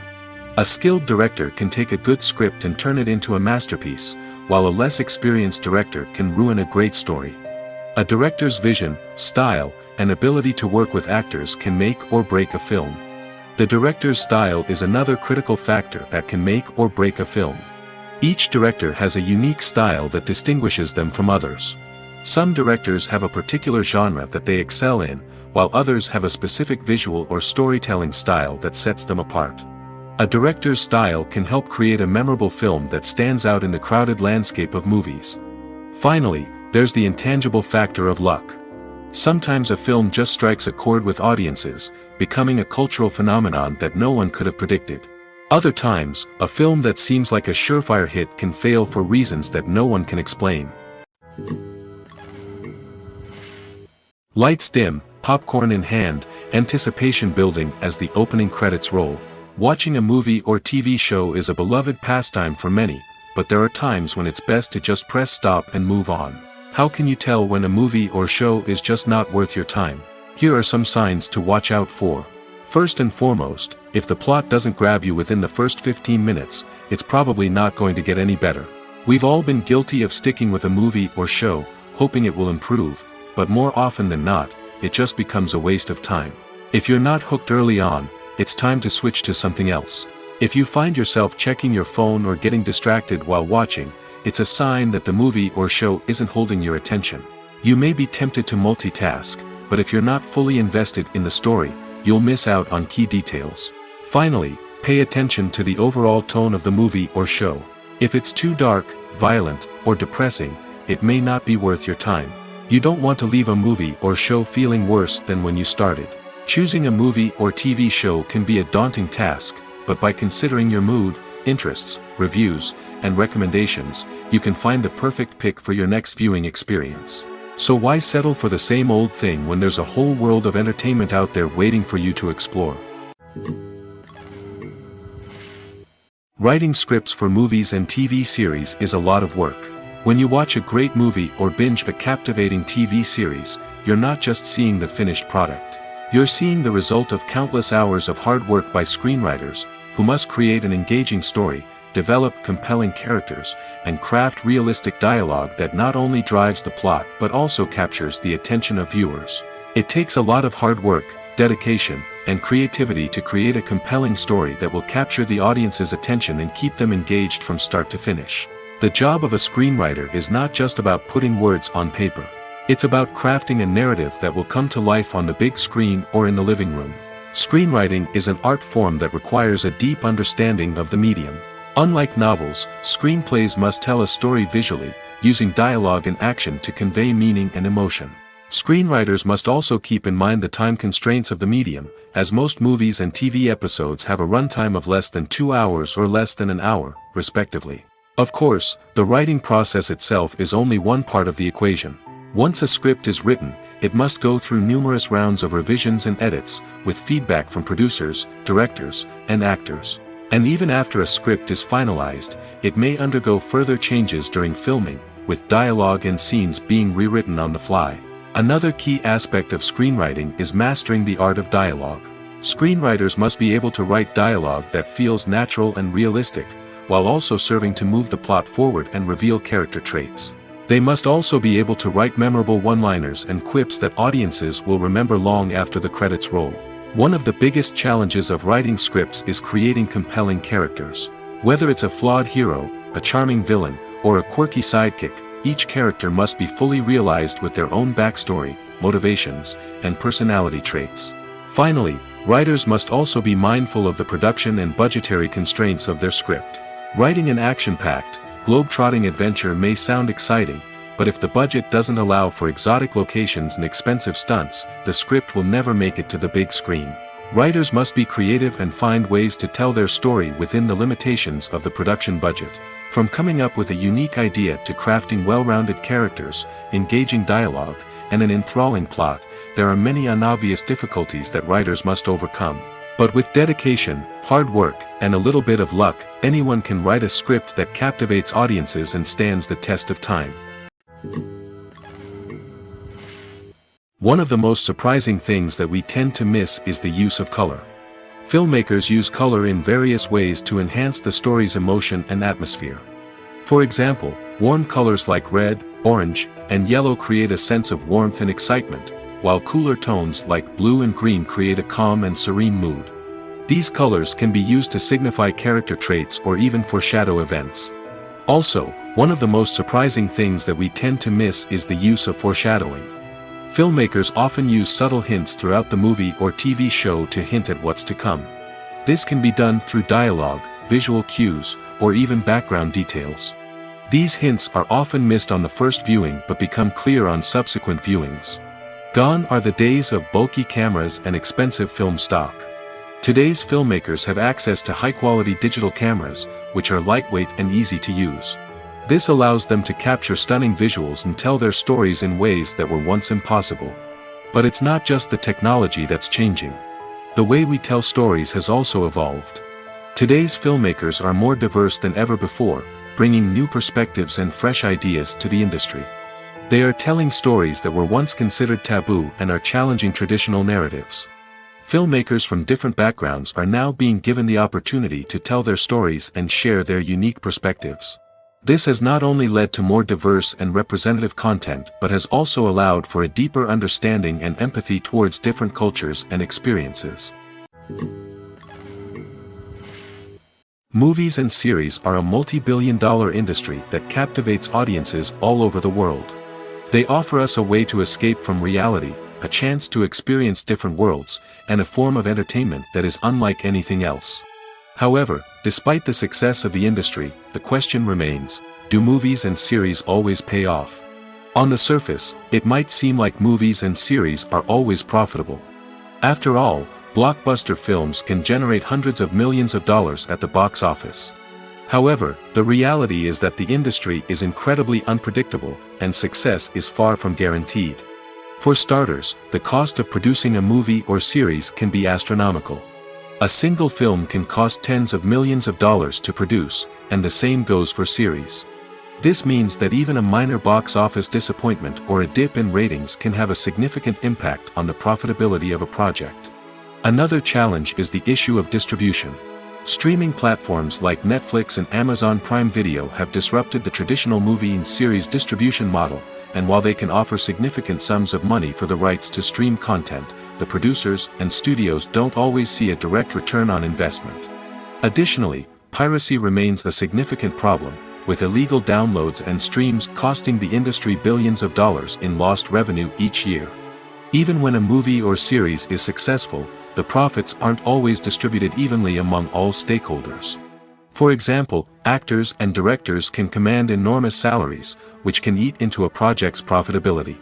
A skilled director can take a good script and turn it into a masterpiece, while a less experienced director can ruin a great story. A director's vision, style, and ability to work with actors can make or break a film. The director's style is another critical factor that can make or break a film. Each director has a unique style that distinguishes them from others. Some directors have a particular genre that they excel in, while others have a specific visual or storytelling style that sets them apart. A director's style can help create a memorable film that stands out in the crowded landscape of movies. Finally, there's the intangible factor of luck. Sometimes a film just strikes a chord with audiences, becoming a cultural phenomenon that no one could have predicted. Other times, a film that seems like a surefire hit can fail for reasons that no one can explain. Lights dim, popcorn in hand, anticipation building as the opening credits roll. Watching a movie or TV show is a beloved pastime for many, but there are times when it's best to just press stop and move on. How can you tell when a movie or show is just not worth your time? Here are some signs to watch out for. First and foremost, if the plot doesn't grab you within the first 15 minutes, it's probably not going to get any better. We've all been guilty of sticking with a movie or show, hoping it will improve, but more often than not, it just becomes a waste of time. If you're not hooked early on, it's time to switch to something else. If you find yourself checking your phone or getting distracted while watching, it's a sign that the movie or show isn't holding your attention. You may be tempted to multitask, but if you're not fully invested in the story, you'll miss out on key details. Finally, pay attention to the overall tone of the movie or show. If it's too dark, violent, or depressing, it may not be worth your time. You don't want to leave a movie or show feeling worse than when you started. Choosing a movie or TV show can be a daunting task, but by considering your mood, interests, reviews, and recommendations, you can find the perfect pick for your next viewing experience. So why settle for the same old thing when there's a whole world of entertainment out there waiting for you to explore? Writing scripts for movies and TV series is a lot of work. When you watch a great movie or binge a captivating TV series, you're not just seeing the finished product. You're seeing the result of countless hours of hard work by screenwriters, who must create an engaging story, develop compelling characters, and craft realistic dialogue that not only drives the plot but also captures the attention of viewers. It takes a lot of hard work, dedication, and creativity to create a compelling story that will capture the audience's attention and keep them engaged from start to finish. The job of a screenwriter is not just about putting words on paper. It's about crafting a narrative that will come to life on the big screen or in the living room. Screenwriting is an art form that requires a deep understanding of the medium. Unlike novels, screenplays must tell a story visually, using dialogue and action to convey meaning and emotion. Screenwriters must also keep in mind the time constraints of the medium, as most movies and TV episodes have a runtime of less than 2 hours or less than an hour, respectively. Of course, the writing process itself is only one part of the equation. Once a script is written, it must go through numerous rounds of revisions and edits, with feedback from producers, directors, and actors. And even after a script is finalized, it may undergo further changes during filming, with dialogue and scenes being rewritten on the fly. Another key aspect of screenwriting is mastering the art of dialogue. Screenwriters must be able to write dialogue that feels natural and realistic, while also serving to move the plot forward and reveal character traits. They must also be able to write memorable one-liners and quips that audiences will remember long after the credits roll. One of the biggest challenges of writing scripts is creating compelling characters. Whether it's a flawed hero, a charming villain, or a quirky sidekick, each character must be fully realized with their own backstory, motivations, and personality traits. Finally, writers must also be mindful of the production and budgetary constraints of their script. Writing an action-packed, globe-trotting adventure may sound exciting, but if the budget doesn't allow for exotic locations and expensive stunts, the script will never make it to the big screen. Writers must be creative and find ways to tell their story within the limitations of the production budget. From coming up with a unique idea to crafting well-rounded characters, engaging dialogue, and an enthralling plot, there are many unobvious difficulties that writers must overcome. But with dedication, hard work, and a little bit of luck, anyone can write a script that captivates audiences and stands the test of time. One of the most surprising things that we tend to miss is the use of color. Filmmakers use color in various ways to enhance the story's emotion and atmosphere. For example, warm colors like red, orange, and yellow create a sense of warmth and excitement, while cooler tones like blue and green create a calm and serene mood. These colors can be used to signify character traits or even foreshadow events. Also, one of the most surprising things that we tend to miss is the use of foreshadowing. Filmmakers often use subtle hints throughout the movie or TV show to hint at what's to come. This can be done through dialogue, visual cues, or even background details. These hints are often missed on the first viewing but become clear on subsequent viewings. Gone are the days of bulky cameras and expensive film stock. Today's filmmakers have access to high-quality digital cameras, which are lightweight and easy to use. This allows them to capture stunning visuals and tell their stories in ways that were once impossible. But it's not just the technology that's changing. The way we tell stories has also evolved. Today's filmmakers are more diverse than ever before, bringing new perspectives and fresh ideas to the industry. They are telling stories that were once considered taboo and are challenging traditional narratives. Filmmakers from different backgrounds are now being given the opportunity to tell their stories and share their unique perspectives. This has not only led to more diverse and representative content but has also allowed for a deeper understanding and empathy towards different cultures and experiences. Movies and series are a multi-billion-dollar industry that captivates audiences all over the world. They offer us a way to escape from reality, a chance to experience different worlds, and a form of entertainment that is unlike anything else. However, despite the success of the industry, the question remains, do movies and series always pay off? On the surface, it might seem like movies and series are always profitable. After all, blockbuster films can generate hundreds of millions of dollars at the box office. However, the reality is that the industry is incredibly unpredictable, and success is far from guaranteed. For starters, the cost of producing a movie or series can be astronomical. A single film can cost tens of millions of dollars to produce, and the same goes for series. This means that even a minor box office disappointment or a dip in ratings can have a significant impact on the profitability of a project. Another challenge is the issue of distribution. Streaming platforms like Netflix and Amazon Prime Video have disrupted the traditional movie and series distribution model, and while they can offer significant sums of money for the rights to stream content, the producers and studios don't always see a direct return on investment. Additionally, piracy remains a significant problem, with illegal downloads and streams costing the industry billions of dollars in lost revenue each year. Even when a movie or series is successful, the profits aren't always distributed evenly among all stakeholders. For example, actors and directors can command enormous salaries, which can eat into a project's profitability.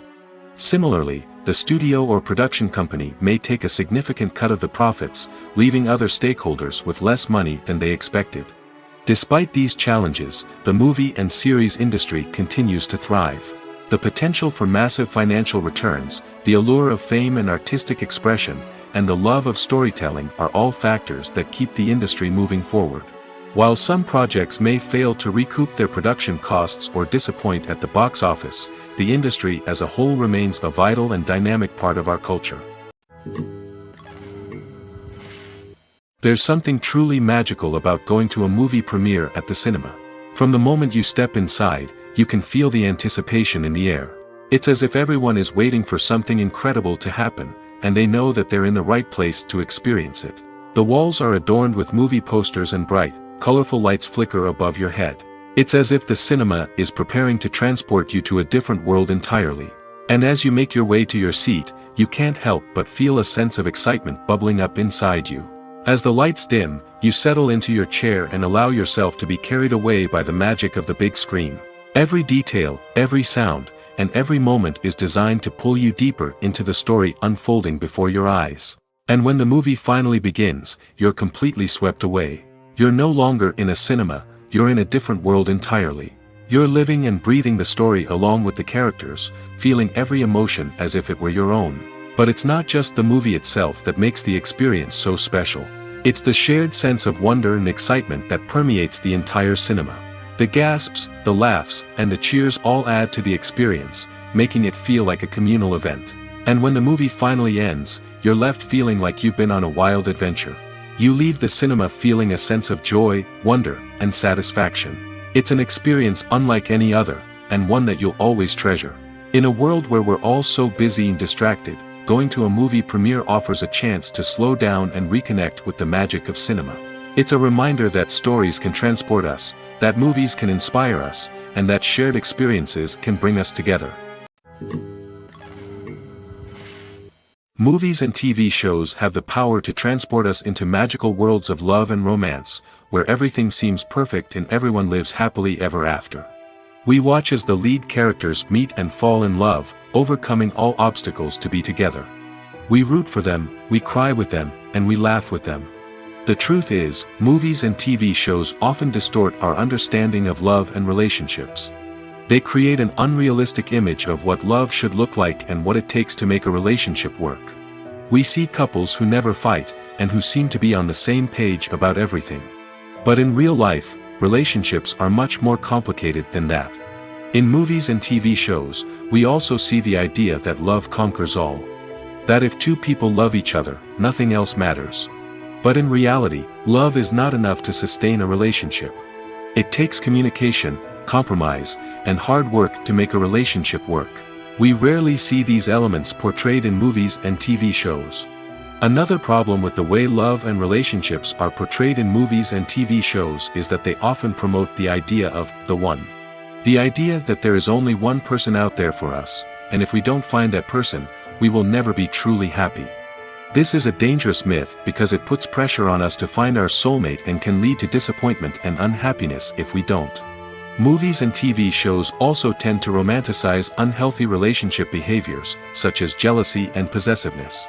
Similarly, the studio or production company may take a significant cut of the profits, leaving other stakeholders with less money than they expected. Despite these challenges, the movie and series industry continues to thrive. The potential for massive financial returns, the allure of fame and artistic expression, and the love of storytelling are all factors that keep the industry moving forward. While some projects may fail to recoup their production costs or disappoint at the box office, the industry as a whole remains a vital and dynamic part of our culture. There's something truly magical about going to a movie premiere at the cinema. From the moment you step inside, you can feel the anticipation in the air. It's as if everyone is waiting for something incredible to happen, and they know that they're in the right place to experience it. The walls are adorned with movie posters and bright, colorful lights flicker above your head. It's as if the cinema is preparing to transport you to a different world entirely. And as you make your way to your seat, you can't help but feel a sense of excitement bubbling up inside you. As the lights dim, you settle into your chair and allow yourself to be carried away by the magic of the big screen. Every detail, every sound, and every moment is designed to pull you deeper into the story unfolding before your eyes. And when the movie finally begins, you're completely swept away. You're no longer in a cinema, you're in a different world entirely. You're living and breathing the story along with the characters, feeling every emotion as if it were your own. But it's not just the movie itself that makes the experience so special. It's the shared sense of wonder and excitement that permeates the entire cinema. The gasps, the laughs, and the cheers all add to the experience, making it feel like a communal event. And when the movie finally ends, you're left feeling like you've been on a wild adventure. You leave the cinema feeling a sense of joy, wonder, and satisfaction. It's an experience unlike any other, and one that you'll always treasure. In a world where we're all so busy and distracted, going to a movie premiere offers a chance to slow down and reconnect with the magic of cinema. It's a reminder that stories can transport us, that movies can inspire us, and that shared experiences can bring us together. Movies and TV shows have the power to transport us into magical worlds of love and romance, where everything seems perfect and everyone lives happily ever after. We watch as the lead characters meet and fall in love, overcoming all obstacles to be together. We root for them, we cry with them, and we laugh with them. The truth is, movies and TV shows often distort our understanding of love and relationships. They create an unrealistic image of what love should look like and what it takes to make a relationship work. We see couples who never fight, and who seem to be on the same page about everything. But in real life, relationships are much more complicated than that. In movies and TV shows, we also see the idea that love conquers all. That if two people love each other, nothing else matters. But in reality, love is not enough to sustain a relationship. It takes communication, compromise, and hard work to make a relationship work. We rarely see these elements portrayed in movies and TV shows. Another problem with the way love and relationships are portrayed in movies and TV shows is that they often promote the idea of the one. The idea that there is only one person out there for us, and if we don't find that person, we will never be truly happy. This is a dangerous myth because it puts pressure on us to find our soulmate and can lead to disappointment and unhappiness if we don't. Movies and TV shows also tend to romanticize unhealthy relationship behaviors, such as jealousy and possessiveness.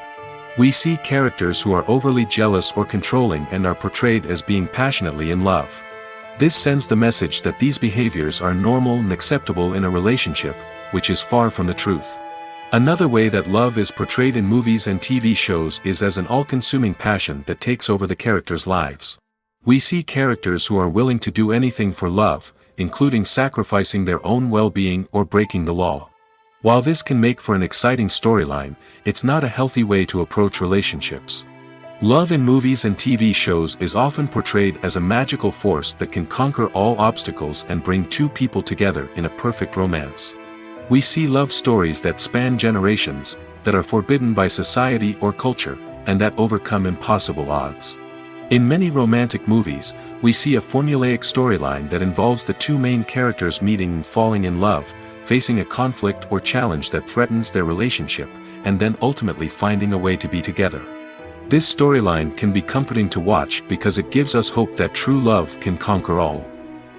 We see characters who are overly jealous or controlling and are portrayed as being passionately in love. This sends the message that these behaviors are normal and acceptable in a relationship, which is far from the truth. Another way that love is portrayed in movies and TV shows is as an all-consuming passion that takes over the characters' lives. We see characters who are willing to do anything for love, including sacrificing their own well-being or breaking the law. While this can make for an exciting storyline, it's not a healthy way to approach relationships. Love in movies and TV shows is often portrayed as a magical force that can conquer all obstacles and bring two people together in a perfect romance. We see love stories that span generations, that are forbidden by society or culture, and that overcome impossible odds. In many romantic movies, we see a formulaic storyline that involves the two main characters meeting and falling in love, facing a conflict or challenge that threatens their relationship, and then ultimately finding a way to be together. This storyline can be comforting to watch because it gives us hope that true love can conquer all.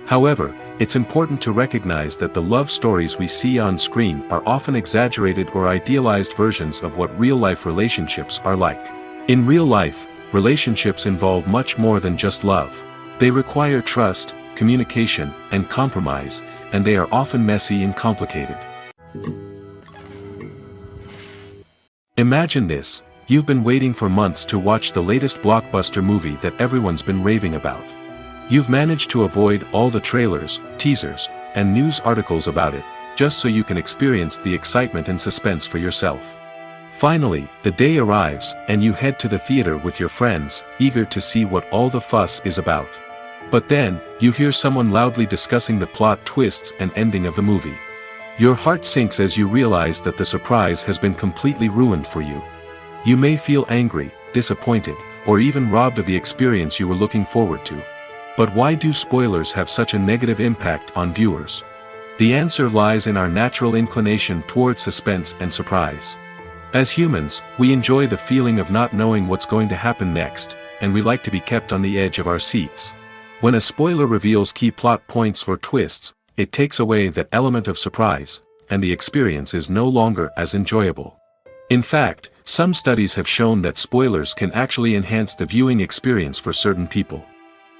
However, it's important to recognize that the love stories we see on screen are often exaggerated or idealized versions of what real-life relationships are like. In real life, relationships involve much more than just love. They require trust, communication, and compromise, and they are often messy and complicated. Imagine this: you've been waiting for months to watch the latest blockbuster movie that everyone's been raving about. You've managed to avoid all the trailers, teasers, and news articles about it, just so you can experience the excitement and suspense for yourself. Finally, the day arrives, and you head to the theater with your friends, eager to see what all the fuss is about. But then, you hear someone loudly discussing the plot twists and ending of the movie. Your heart sinks as you realize that the surprise has been completely ruined for you. You may feel angry, disappointed, or even robbed of the experience you were looking forward to. But why do spoilers have such a negative impact on viewers? The answer lies in our natural inclination toward suspense and surprise. As humans, we enjoy the feeling of not knowing what's going to happen next, and we like to be kept on the edge of our seats. When a spoiler reveals key plot points or twists, it takes away that element of surprise, and the experience is no longer as enjoyable. In fact, some studies have shown that spoilers can actually enhance the viewing experience for certain people.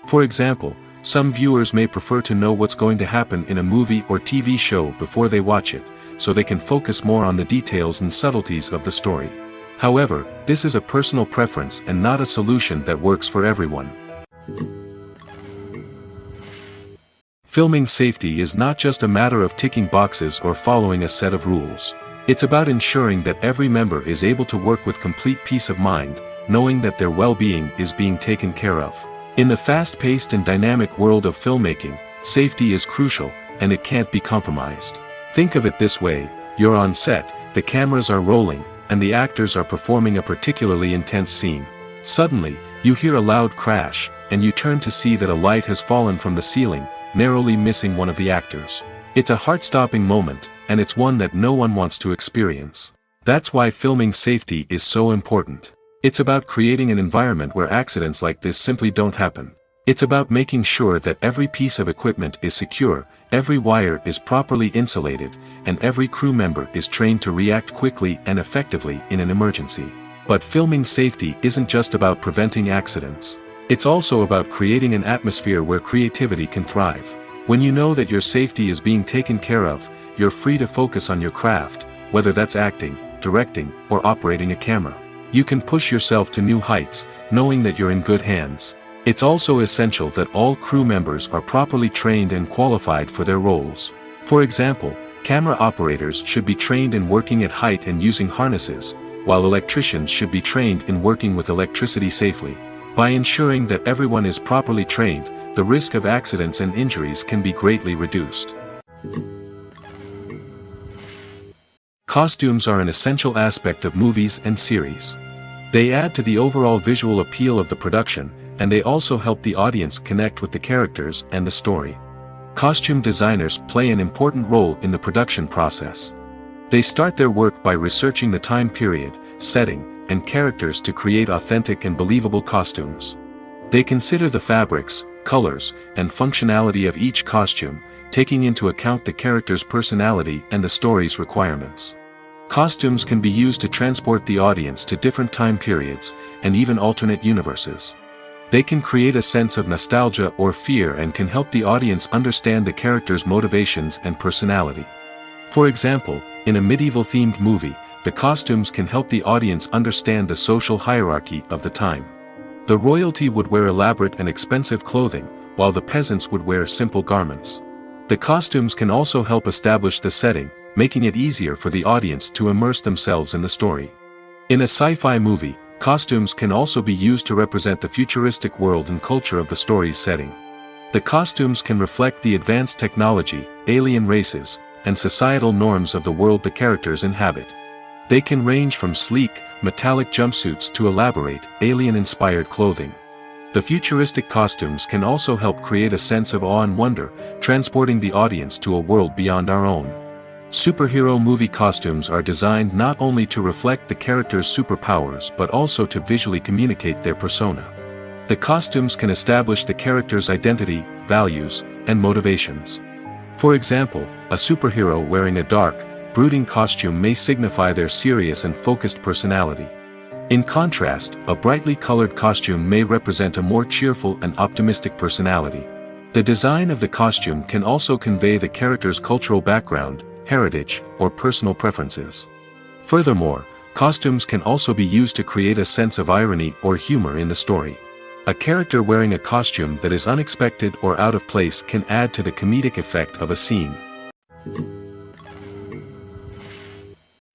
For example, some viewers may prefer to know what's going to happen in a movie or TV show before they watch it, so they can focus more on the details and subtleties of the story. However, this is a personal preference and not a solution that works for everyone. Filming safety is not just a matter of ticking boxes or following a set of rules. It's about ensuring that every member is able to work with complete peace of mind, knowing that their well-being is being taken care of. In the fast-paced and dynamic world of filmmaking, safety is crucial, and it can't be compromised. Think of it this way: you're on set, the cameras are rolling, and the actors are performing a particularly intense scene. Suddenly, you hear a loud crash, and you turn to see that a light has fallen from the ceiling, narrowly missing one of the actors. It's a heart-stopping moment, and it's one that no one wants to experience. That's why filming safety is so important. It's about creating an environment where accidents like this simply don't happen. It's about making sure that every piece of equipment is secure, every wire is properly insulated, and every crew member is trained to react quickly and effectively in an emergency. But filming safety isn't just about preventing accidents. It's also about creating an atmosphere where creativity can thrive. When you know that your safety is being taken care of, you're free to focus on your craft, whether that's acting, directing, or operating a camera. You can push yourself to new heights, knowing that you're in good hands. It's also essential that all crew members are properly trained and qualified for their roles. For example, camera operators should be trained in working at height and using harnesses, while electricians should be trained in working with electricity safely. By ensuring that everyone is properly trained, the risk of accidents and injuries can be greatly reduced. Costumes are an essential aspect of movies and series. They add to the overall visual appeal of the production, and they also help the audience connect with the characters and the story. Costume designers play an important role in the production process. They start their work by researching the time period, setting, and characters to create authentic and believable costumes. They consider the fabrics, colors, and functionality of each costume, taking into account the character's personality and the story's requirements. Costumes can be used to transport the audience to different time periods, and even alternate universes. They can create a sense of nostalgia or fear and can help the audience understand the character's motivations and personality. For example, in a medieval-themed movie, the costumes can help the audience understand the social hierarchy of the time. The royalty would wear elaborate and expensive clothing, while the peasants would wear simple garments. The costumes can also help establish the setting, making it easier for the audience to immerse themselves in the story. In a sci-fi movie, costumes can also be used to represent the futuristic world and culture of the story's setting. The costumes can reflect the advanced technology, alien races, and societal norms of the world the characters inhabit. They can range from sleek, metallic jumpsuits to elaborate, alien-inspired clothing. The futuristic costumes can also help create a sense of awe and wonder, transporting the audience to a world beyond our own. Superhero movie costumes are designed not only to reflect the character's superpowers but also to visually communicate their persona. The costumes can establish the character's identity, values, and motivations. For example, a superhero wearing a dark, brooding costume may signify their serious and focused personality. In contrast, a brightly colored costume may represent a more cheerful and optimistic personality. The design of the costume can also convey the character's cultural background, heritage, or personal preferences. Furthermore, costumes can also be used to create a sense of irony or humor in the story. A character wearing a costume that is unexpected or out of place can add to the comedic effect of a scene.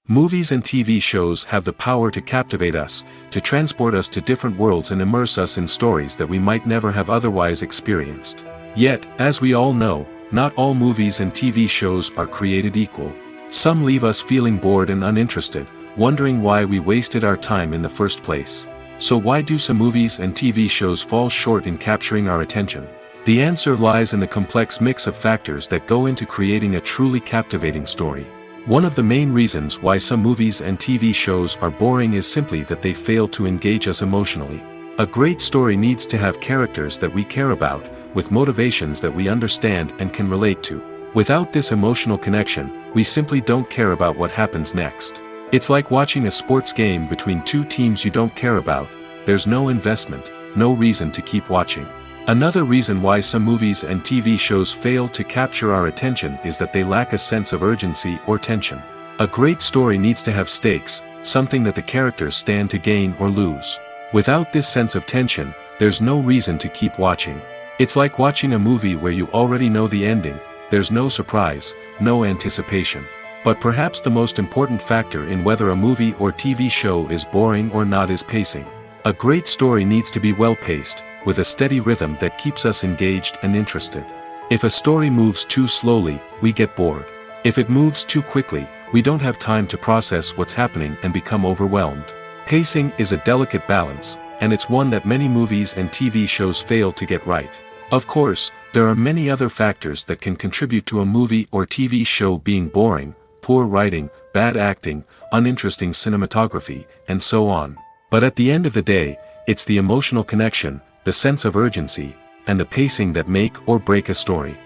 Movies and TV shows have the power to captivate us, to transport us to different worlds and immerse us in stories that we might never have otherwise experienced. Yet, as we all know, not all movies and TV shows are created equal. Some leave us feeling bored and uninterested, wondering why we wasted our time in the first place. So why do some movies and TV shows fall short in capturing our attention? The answer lies in the complex mix of factors that go into creating a truly captivating story. One of the main reasons why some movies and TV shows are boring is simply that they fail to engage us emotionally. A great story needs to have characters that we care about, with motivations that we understand and can relate to. Without this emotional connection, we simply don't care about what happens next. It's like watching a sports game between two teams you don't care about. There's no investment, no reason to keep watching. Another reason why some movies and TV shows fail to capture our attention is that they lack a sense of urgency or tension. A great story needs to have stakes, something that the characters stand to gain or lose. Without this sense of tension, there's no reason to keep watching. It's like watching a movie where you already know the ending. There's no surprise, no anticipation. But perhaps the most important factor in whether a movie or TV show is boring or not is pacing. A great story needs to be well-paced, with a steady rhythm that keeps us engaged and interested. If a story moves too slowly, we get bored. If it moves too quickly, we don't have time to process what's happening and become overwhelmed. Pacing is a delicate balance, and it's one that many movies and TV shows fail to get right. Of course, there are many other factors that can contribute to a movie or TV show being boring: poor writing, bad acting, uninteresting cinematography, and so on. But at the end of the day, it's the emotional connection, the sense of urgency, and the pacing that make or break a story.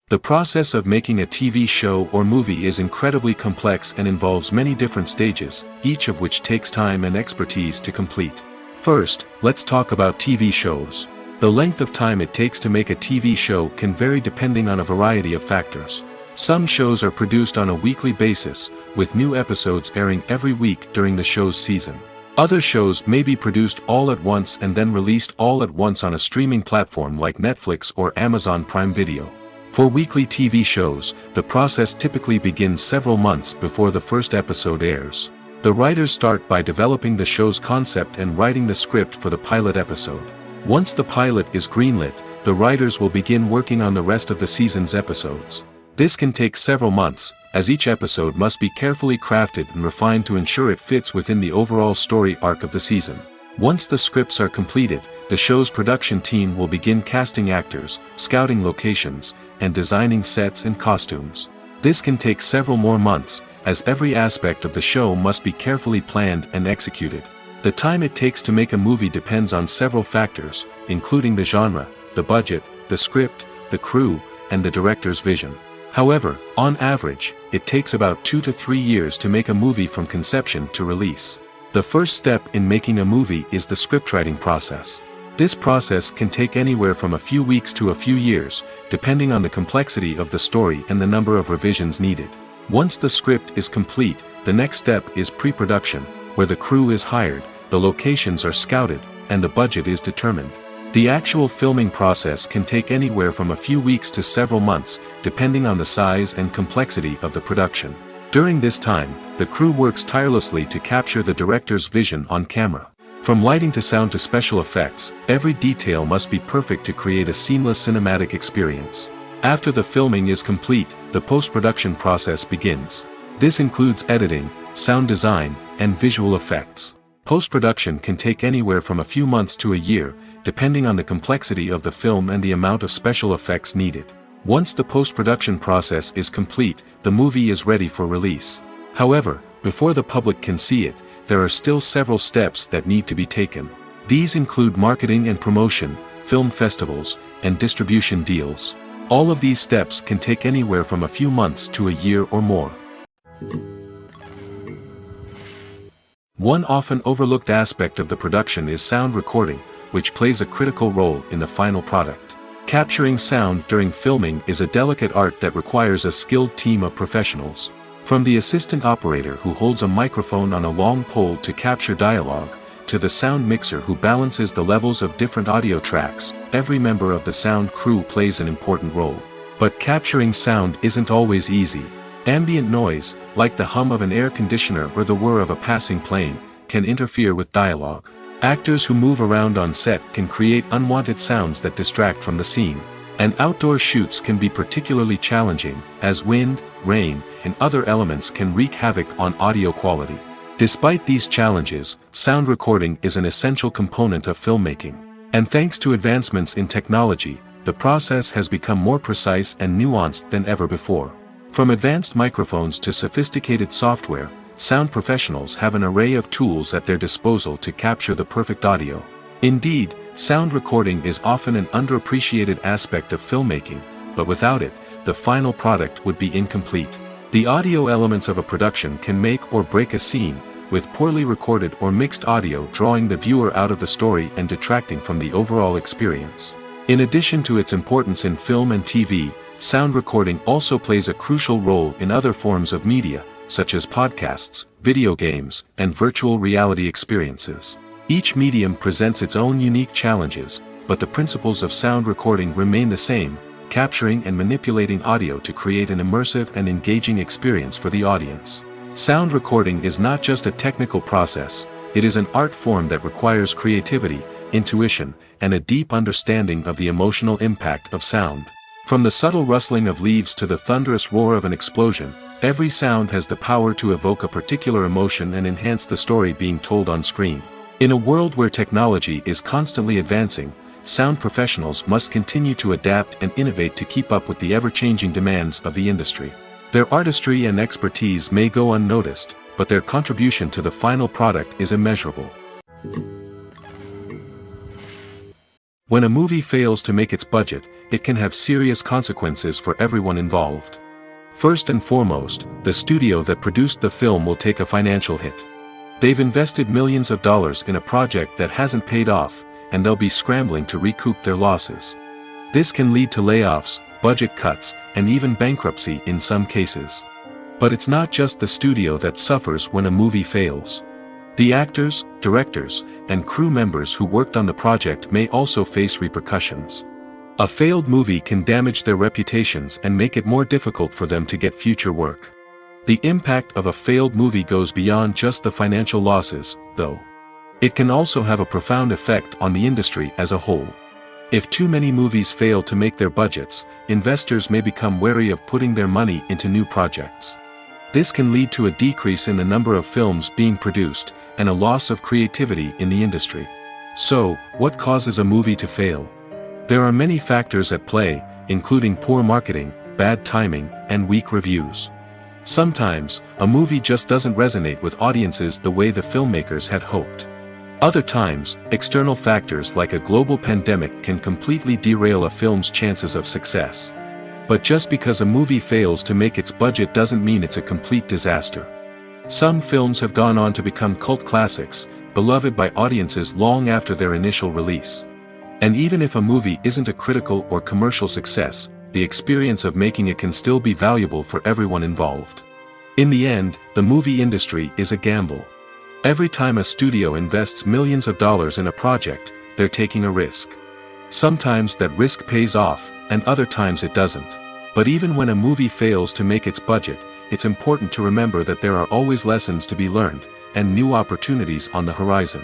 The process of making a TV show or movie is incredibly complex and involves many different stages, each of which takes time and expertise to complete. First, let's talk about TV shows. The length of time it takes to make a TV show can vary depending on a variety of factors. Some shows are produced on a weekly basis, with new episodes airing every week during the show's season. Other shows may be produced all at once and then released all at once on a streaming platform like Netflix or Amazon Prime Video. For weekly TV shows, the process typically begins several months before the first episode airs. The writers start by developing the show's concept and writing the script for the pilot episode. Once the pilot is greenlit, the writers will begin working on the rest of the season's episodes. This can take several months, as each episode must be carefully crafted and refined to ensure it fits within the overall story arc of the season. Once the scripts are completed, the show's production team will begin casting actors, scouting locations, and designing sets and costumes. This can take several more months, as every aspect of the show must be carefully planned and executed. The time it takes to make a movie depends on several factors, including the genre, the budget, the script, the crew, and the director's vision. However, on average, it takes about 2 to 3 years to make a movie from conception to release. The first step in making a movie is the scriptwriting process. This process can take anywhere from a few weeks to a few years, depending on the complexity of the story and the number of revisions needed. Once the script is complete, the next step is pre-production, where the crew is hired, the locations are scouted, and the budget is determined. The actual filming process can take anywhere from a few weeks to several months, depending on the size and complexity of the production. During this time, the crew works tirelessly to capture the director's vision on camera. From lighting to sound to special effects, every detail must be perfect to create a seamless cinematic experience. After the filming is complete, the post-production process begins. This includes editing, sound design, and visual effects. Post-production can take anywhere from a few months to a year, depending on the complexity of the film and the amount of special effects needed. Once the post-production process is complete, the movie is ready for release. However, before the public can see it, there are still several steps that need to be taken. These include marketing and promotion, film festivals, and distribution deals. All of these steps can take anywhere from a few months to a year or more. One often overlooked aspect of the production is sound recording, which plays a critical role in the final product. Capturing sound during filming is a delicate art that requires a skilled team of professionals. From the assistant operator who holds a microphone on a long pole to capture dialogue, to the sound mixer who balances the levels of different audio tracks, every member of the sound crew plays an important role. But capturing sound isn't always easy. Ambient noise, like the hum of an air conditioner or the whir of a passing plane, can interfere with dialogue. Actors who move around on set can create unwanted sounds that distract from the scene. And outdoor shoots can be particularly challenging, as wind, rain, and other elements can wreak havoc on audio quality. Despite these challenges, sound recording is an essential component of filmmaking. And thanks to advancements in technology, the process has become more precise and nuanced than ever before. From advanced microphones to sophisticated software, sound professionals have an array of tools at their disposal to capture the perfect audio. Indeed, sound recording is often an underappreciated aspect of filmmaking, but without it, the final product would be incomplete. The audio elements of a production can make or break a scene, with poorly recorded or mixed audio drawing the viewer out of the story and detracting from the overall experience. In addition to its importance in film and TV, sound recording also plays a crucial role in other forms of media, such as podcasts, video games, and virtual reality experiences. Each medium presents its own unique challenges, but the principles of sound recording remain the same, capturing and manipulating audio to create an immersive and engaging experience for the audience. Sound recording is not just a technical process, it is an art form that requires creativity, intuition, and a deep understanding of the emotional impact of sound. From the subtle rustling of leaves to the thunderous roar of an explosion, every sound has the power to evoke a particular emotion and enhance the story being told on screen. In a world where technology is constantly advancing, sound professionals must continue to adapt and innovate to keep up with the ever-changing demands of the industry. Their artistry and expertise may go unnoticed, but their contribution to the final product is immeasurable. When a movie fails to make its budget, it can have serious consequences for everyone involved. First and foremost, the studio that produced the film will take a financial hit. They've invested millions of dollars in a project that hasn't paid off, and they'll be scrambling to recoup their losses. This can lead to layoffs, budget cuts, and even bankruptcy in some cases. But it's not just the studio that suffers when a movie fails. The actors, directors, and crew members who worked on the project may also face repercussions. A failed movie can damage their reputations and make it more difficult for them to get future work. The impact of a failed movie goes beyond just the financial losses, though. It can also have a profound effect on the industry as a whole. If too many movies fail to make their budgets, investors may become wary of putting their money into new projects. This can lead to a decrease in the number of films being produced, and a loss of creativity in the industry. So, what causes a movie to fail? There are many factors at play, including poor marketing, bad timing, and weak reviews. Sometimes, a movie just doesn't resonate with audiences the way the filmmakers had hoped. Other times, external factors like a global pandemic can completely derail a film's chances of success. But just because a movie fails to make its budget doesn't mean it's a complete disaster. Some films have gone on to become cult classics, beloved by audiences long after their initial release. And even if a movie isn't a critical or commercial success, the experience of making it can still be valuable for everyone involved. In the end, the movie industry is a gamble. Every time a studio invests millions of dollars in a project, they're taking a risk. Sometimes that risk pays off, and other times it doesn't. But even when a movie fails to make its budget, it's important to remember that there are always lessons to be learned, and new opportunities on the horizon.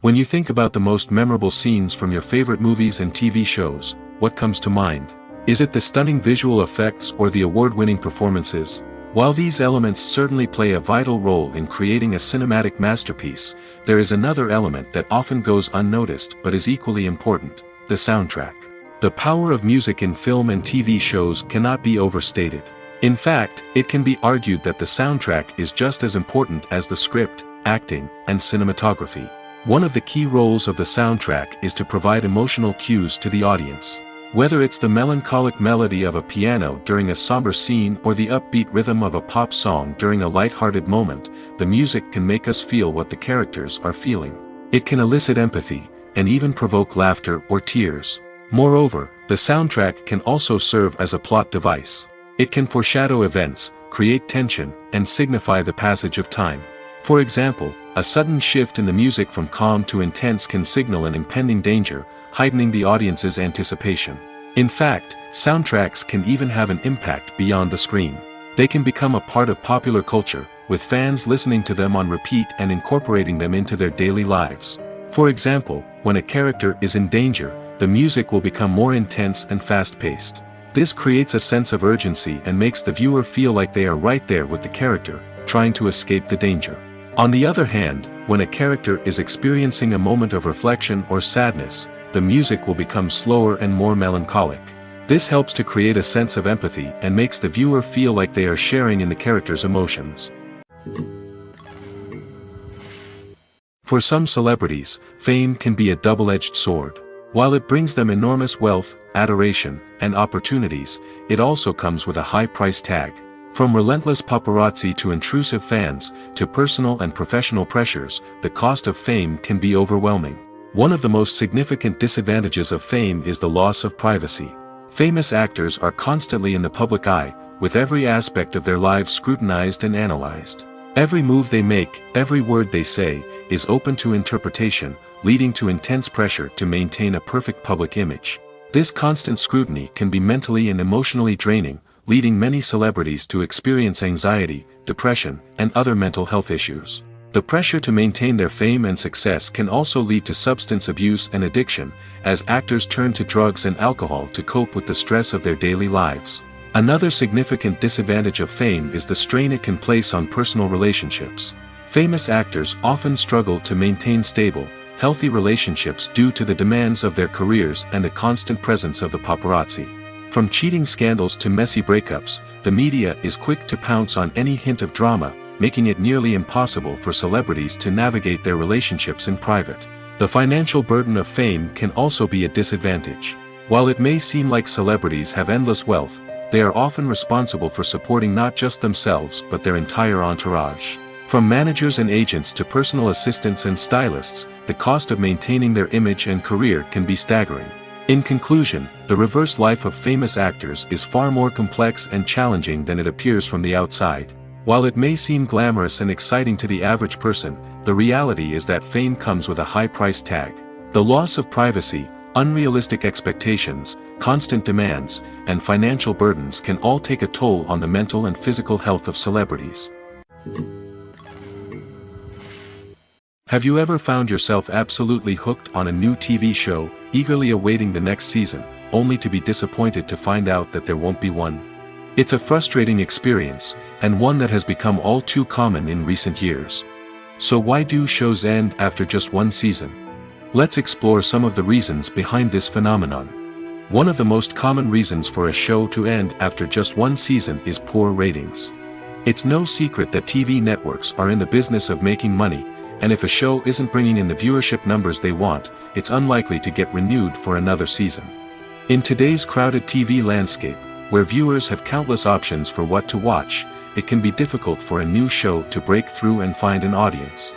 When you think about the most memorable scenes from your favorite movies and TV shows, what comes to mind? Is it the stunning visual effects or the award-winning performances? While these elements certainly play a vital role in creating a cinematic masterpiece, there is another element that often goes unnoticed but is equally important: the soundtrack. The power of music in film and TV shows cannot be overstated. In fact, it can be argued that the soundtrack is just as important as the script, acting, and cinematography. One of the key roles of the soundtrack is to provide emotional cues to the audience. Whether it's the melancholic melody of a piano during a somber scene or the upbeat rhythm of a pop song during a light-hearted moment, the music can make us feel what the characters are feeling. It can elicit empathy, and even provoke laughter or tears. Moreover, the soundtrack can also serve as a plot device. It can foreshadow events, create tension, and signify the passage of time. For example, a sudden shift in the music from calm to intense can signal an impending danger, heightening the audience's anticipation. In fact, soundtracks can even have an impact beyond the screen. They can become a part of popular culture, with fans listening to them on repeat and incorporating them into their daily lives. For example, when a character is in danger, the music will become more intense and fast-paced. This creates a sense of urgency and makes the viewer feel like they are right there with the character, trying to escape the danger. On the other hand, when a character is experiencing a moment of reflection or sadness, the music will become slower and more melancholic. This helps to create a sense of empathy and makes the viewer feel like they are sharing in the character's emotions. For some celebrities, fame can be a double-edged sword. While it brings them enormous wealth, adoration, and opportunities, it also comes with a high price tag. From relentless paparazzi to intrusive fans, to personal and professional pressures, the cost of fame can be overwhelming. One of the most significant disadvantages of fame is the loss of privacy. Famous actors are constantly in the public eye, with every aspect of their lives scrutinized and analyzed. Every move they make, every word they say, is open to interpretation, leading to intense pressure to maintain a perfect public image. This constant scrutiny can be mentally and emotionally draining, leading many celebrities to experience anxiety, depression, and other mental health issues. The pressure to maintain their fame and success can also lead to substance abuse and addiction, as actors turn to drugs and alcohol to cope with the stress of their daily lives. Another significant disadvantage of fame is the strain it can place on personal relationships. Famous actors often struggle to maintain stable, healthy relationships due to the demands of their careers and the constant presence of the paparazzi. From cheating scandals to messy breakups, the media is quick to pounce on any hint of drama, making it nearly impossible for celebrities to navigate their relationships in private. The financial burden of fame can also be a disadvantage. While it may seem like celebrities have endless wealth, they are often responsible for supporting not just themselves but their entire entourage. From managers and agents to personal assistants and stylists, the cost of maintaining their image and career can be staggering. In conclusion, the reverse life of famous actors is far more complex and challenging than it appears from the outside. While it may seem glamorous and exciting to the average person, the reality is that fame comes with a high price tag. The loss of privacy, unrealistic expectations, constant demands, and financial burdens can all take a toll on the mental and physical health of celebrities. Have you ever found yourself absolutely hooked on a new TV show, eagerly awaiting the next season, only to be disappointed to find out that there won't be one? It's a frustrating experience, and one that has become all too common in recent years. So why do shows end after just one season? Let's explore some of the reasons behind this phenomenon. One of the most common reasons for a show to end after just one season is poor ratings. It's no secret that TV networks are in the business of making money, and if a show isn't bringing in the viewership numbers they want, it's unlikely to get renewed for another season. In today's crowded TV landscape, where viewers have countless options for what to watch, it can be difficult for a new show to break through and find an audience.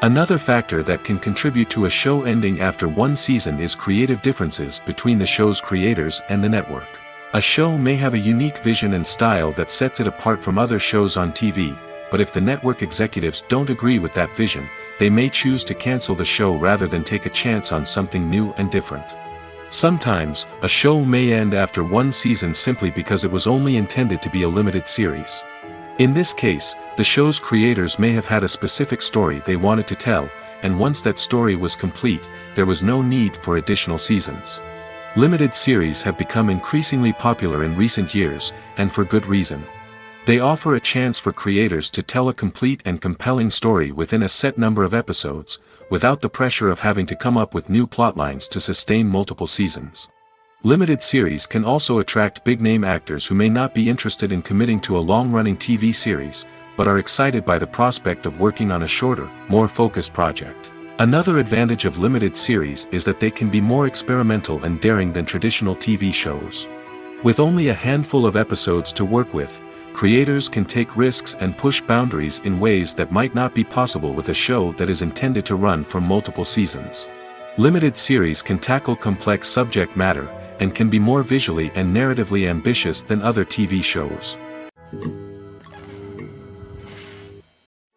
Another factor that can contribute to a show ending after one season is creative differences between the show's creators and the network. A show may have a unique vision and style that sets it apart from other shows on TV, but if the network executives don't agree with that vision, they may choose to cancel the show rather than take a chance on something new and different. Sometimes, a show may end after one season simply because it was only intended to be a limited series. In this case, the show's creators may have had a specific story they wanted to tell, and once that story was complete, there was no need for additional seasons. Limited series have become increasingly popular in recent years, and for good reason. They offer a chance for creators to tell a complete and compelling story within a set number of episodes, without the pressure of having to come up with new plotlines to sustain multiple seasons. Limited series can also attract big-name actors who may not be interested in committing to a long-running TV series, but are excited by the prospect of working on a shorter, more focused project. Another advantage of limited series is that they can be more experimental and daring than traditional TV shows. With only a handful of episodes to work with, creators can take risks and push boundaries in ways that might not be possible with a show that is intended to run for multiple seasons. Limited series can tackle complex subject matter, and can be more visually and narratively ambitious than other TV shows.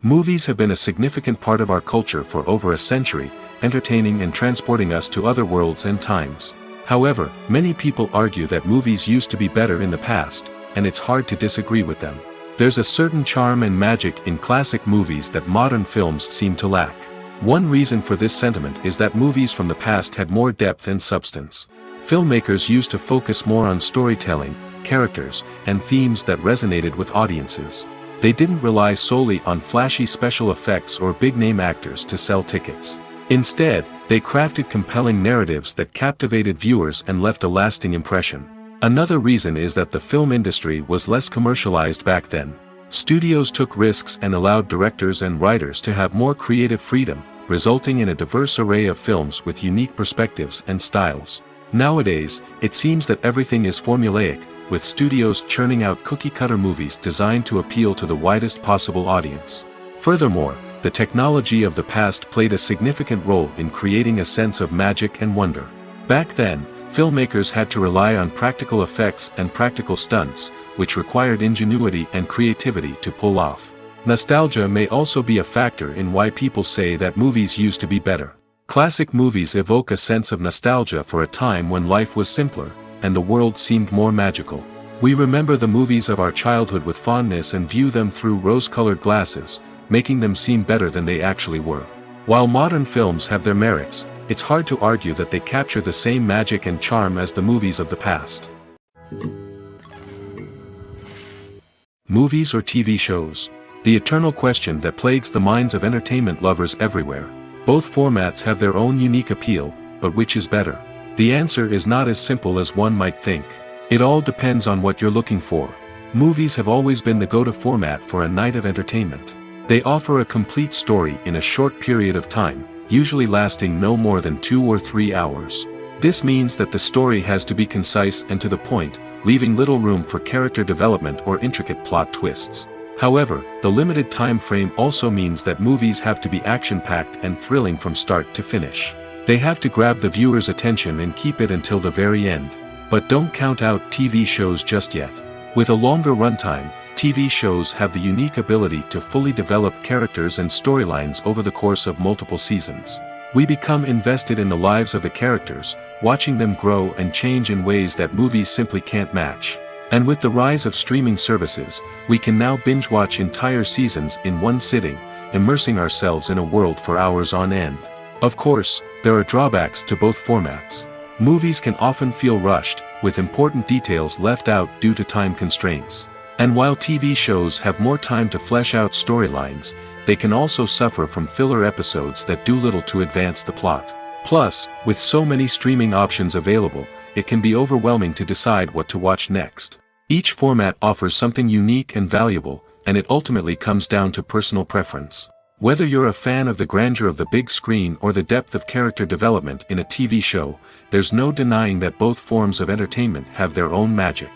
Movies have been a significant part of our culture for over a century, entertaining and transporting us to other worlds and times. However, many people argue that movies used to be better in the past, and it's hard to disagree with them. There's a certain charm and magic in classic movies that modern films seem to lack. One reason for this sentiment is that movies from the past had more depth and substance. Filmmakers used to focus more on storytelling, characters, and themes that resonated with audiences. They didn't rely solely on flashy special effects or big-name actors to sell tickets. Instead, they crafted compelling narratives that captivated viewers and left a lasting impression. Another reason is that the film industry was less commercialized back then. Studios took risks and allowed directors and writers to have more creative freedom, resulting in a diverse array of films with unique perspectives and styles. Nowadays, it seems that everything is formulaic, with studios churning out cookie-cutter movies designed to appeal to the widest possible audience. Furthermore, the technology of the past played a significant role in creating a sense of magic and wonder. Back then, filmmakers had to rely on practical effects and practical stunts, which required ingenuity and creativity to pull off. Nostalgia may also be a factor in why people say that movies used to be better. Classic movies evoke a sense of nostalgia for a time when life was simpler, and the world seemed more magical. We remember the movies of our childhood with fondness and view them through rose-colored glasses, making them seem better than they actually were. While modern films have their merits, it's hard to argue that they capture the same magic and charm as the movies of the past. Movies or TV shows? The eternal question that plagues the minds of entertainment lovers everywhere. Both formats have their own unique appeal, but which is better? The answer is not as simple as one might think. It all depends on what you're looking for. Movies have always been the go-to format for a night of entertainment. They offer a complete story in a short period of time, usually lasting no more than 2 or 3 hours. This means that the story has to be concise and to the point, leaving little room for character development or intricate plot twists. However, the limited time frame also means that movies have to be action-packed and thrilling from start to finish. They have to grab the viewer's attention and keep it until the very end. But don't count out TV shows just yet. With a longer runtime, TV shows have the unique ability to fully develop characters and storylines over the course of multiple seasons. We become invested in the lives of the characters, watching them grow and change in ways that movies simply can't match. And with the rise of streaming services, we can now binge-watch entire seasons in one sitting, immersing ourselves in a world for hours on end. Of course, there are drawbacks to both formats. Movies can often feel rushed, with important details left out due to time constraints. And while TV shows have more time to flesh out storylines, they can also suffer from filler episodes that do little to advance the plot. Plus, with so many streaming options available, it can be overwhelming to decide what to watch next. Each format offers something unique and valuable, and it ultimately comes down to personal preference. Whether you're a fan of the grandeur of the big screen or the depth of character development in a TV show, there's no denying that both forms of entertainment have their own magic.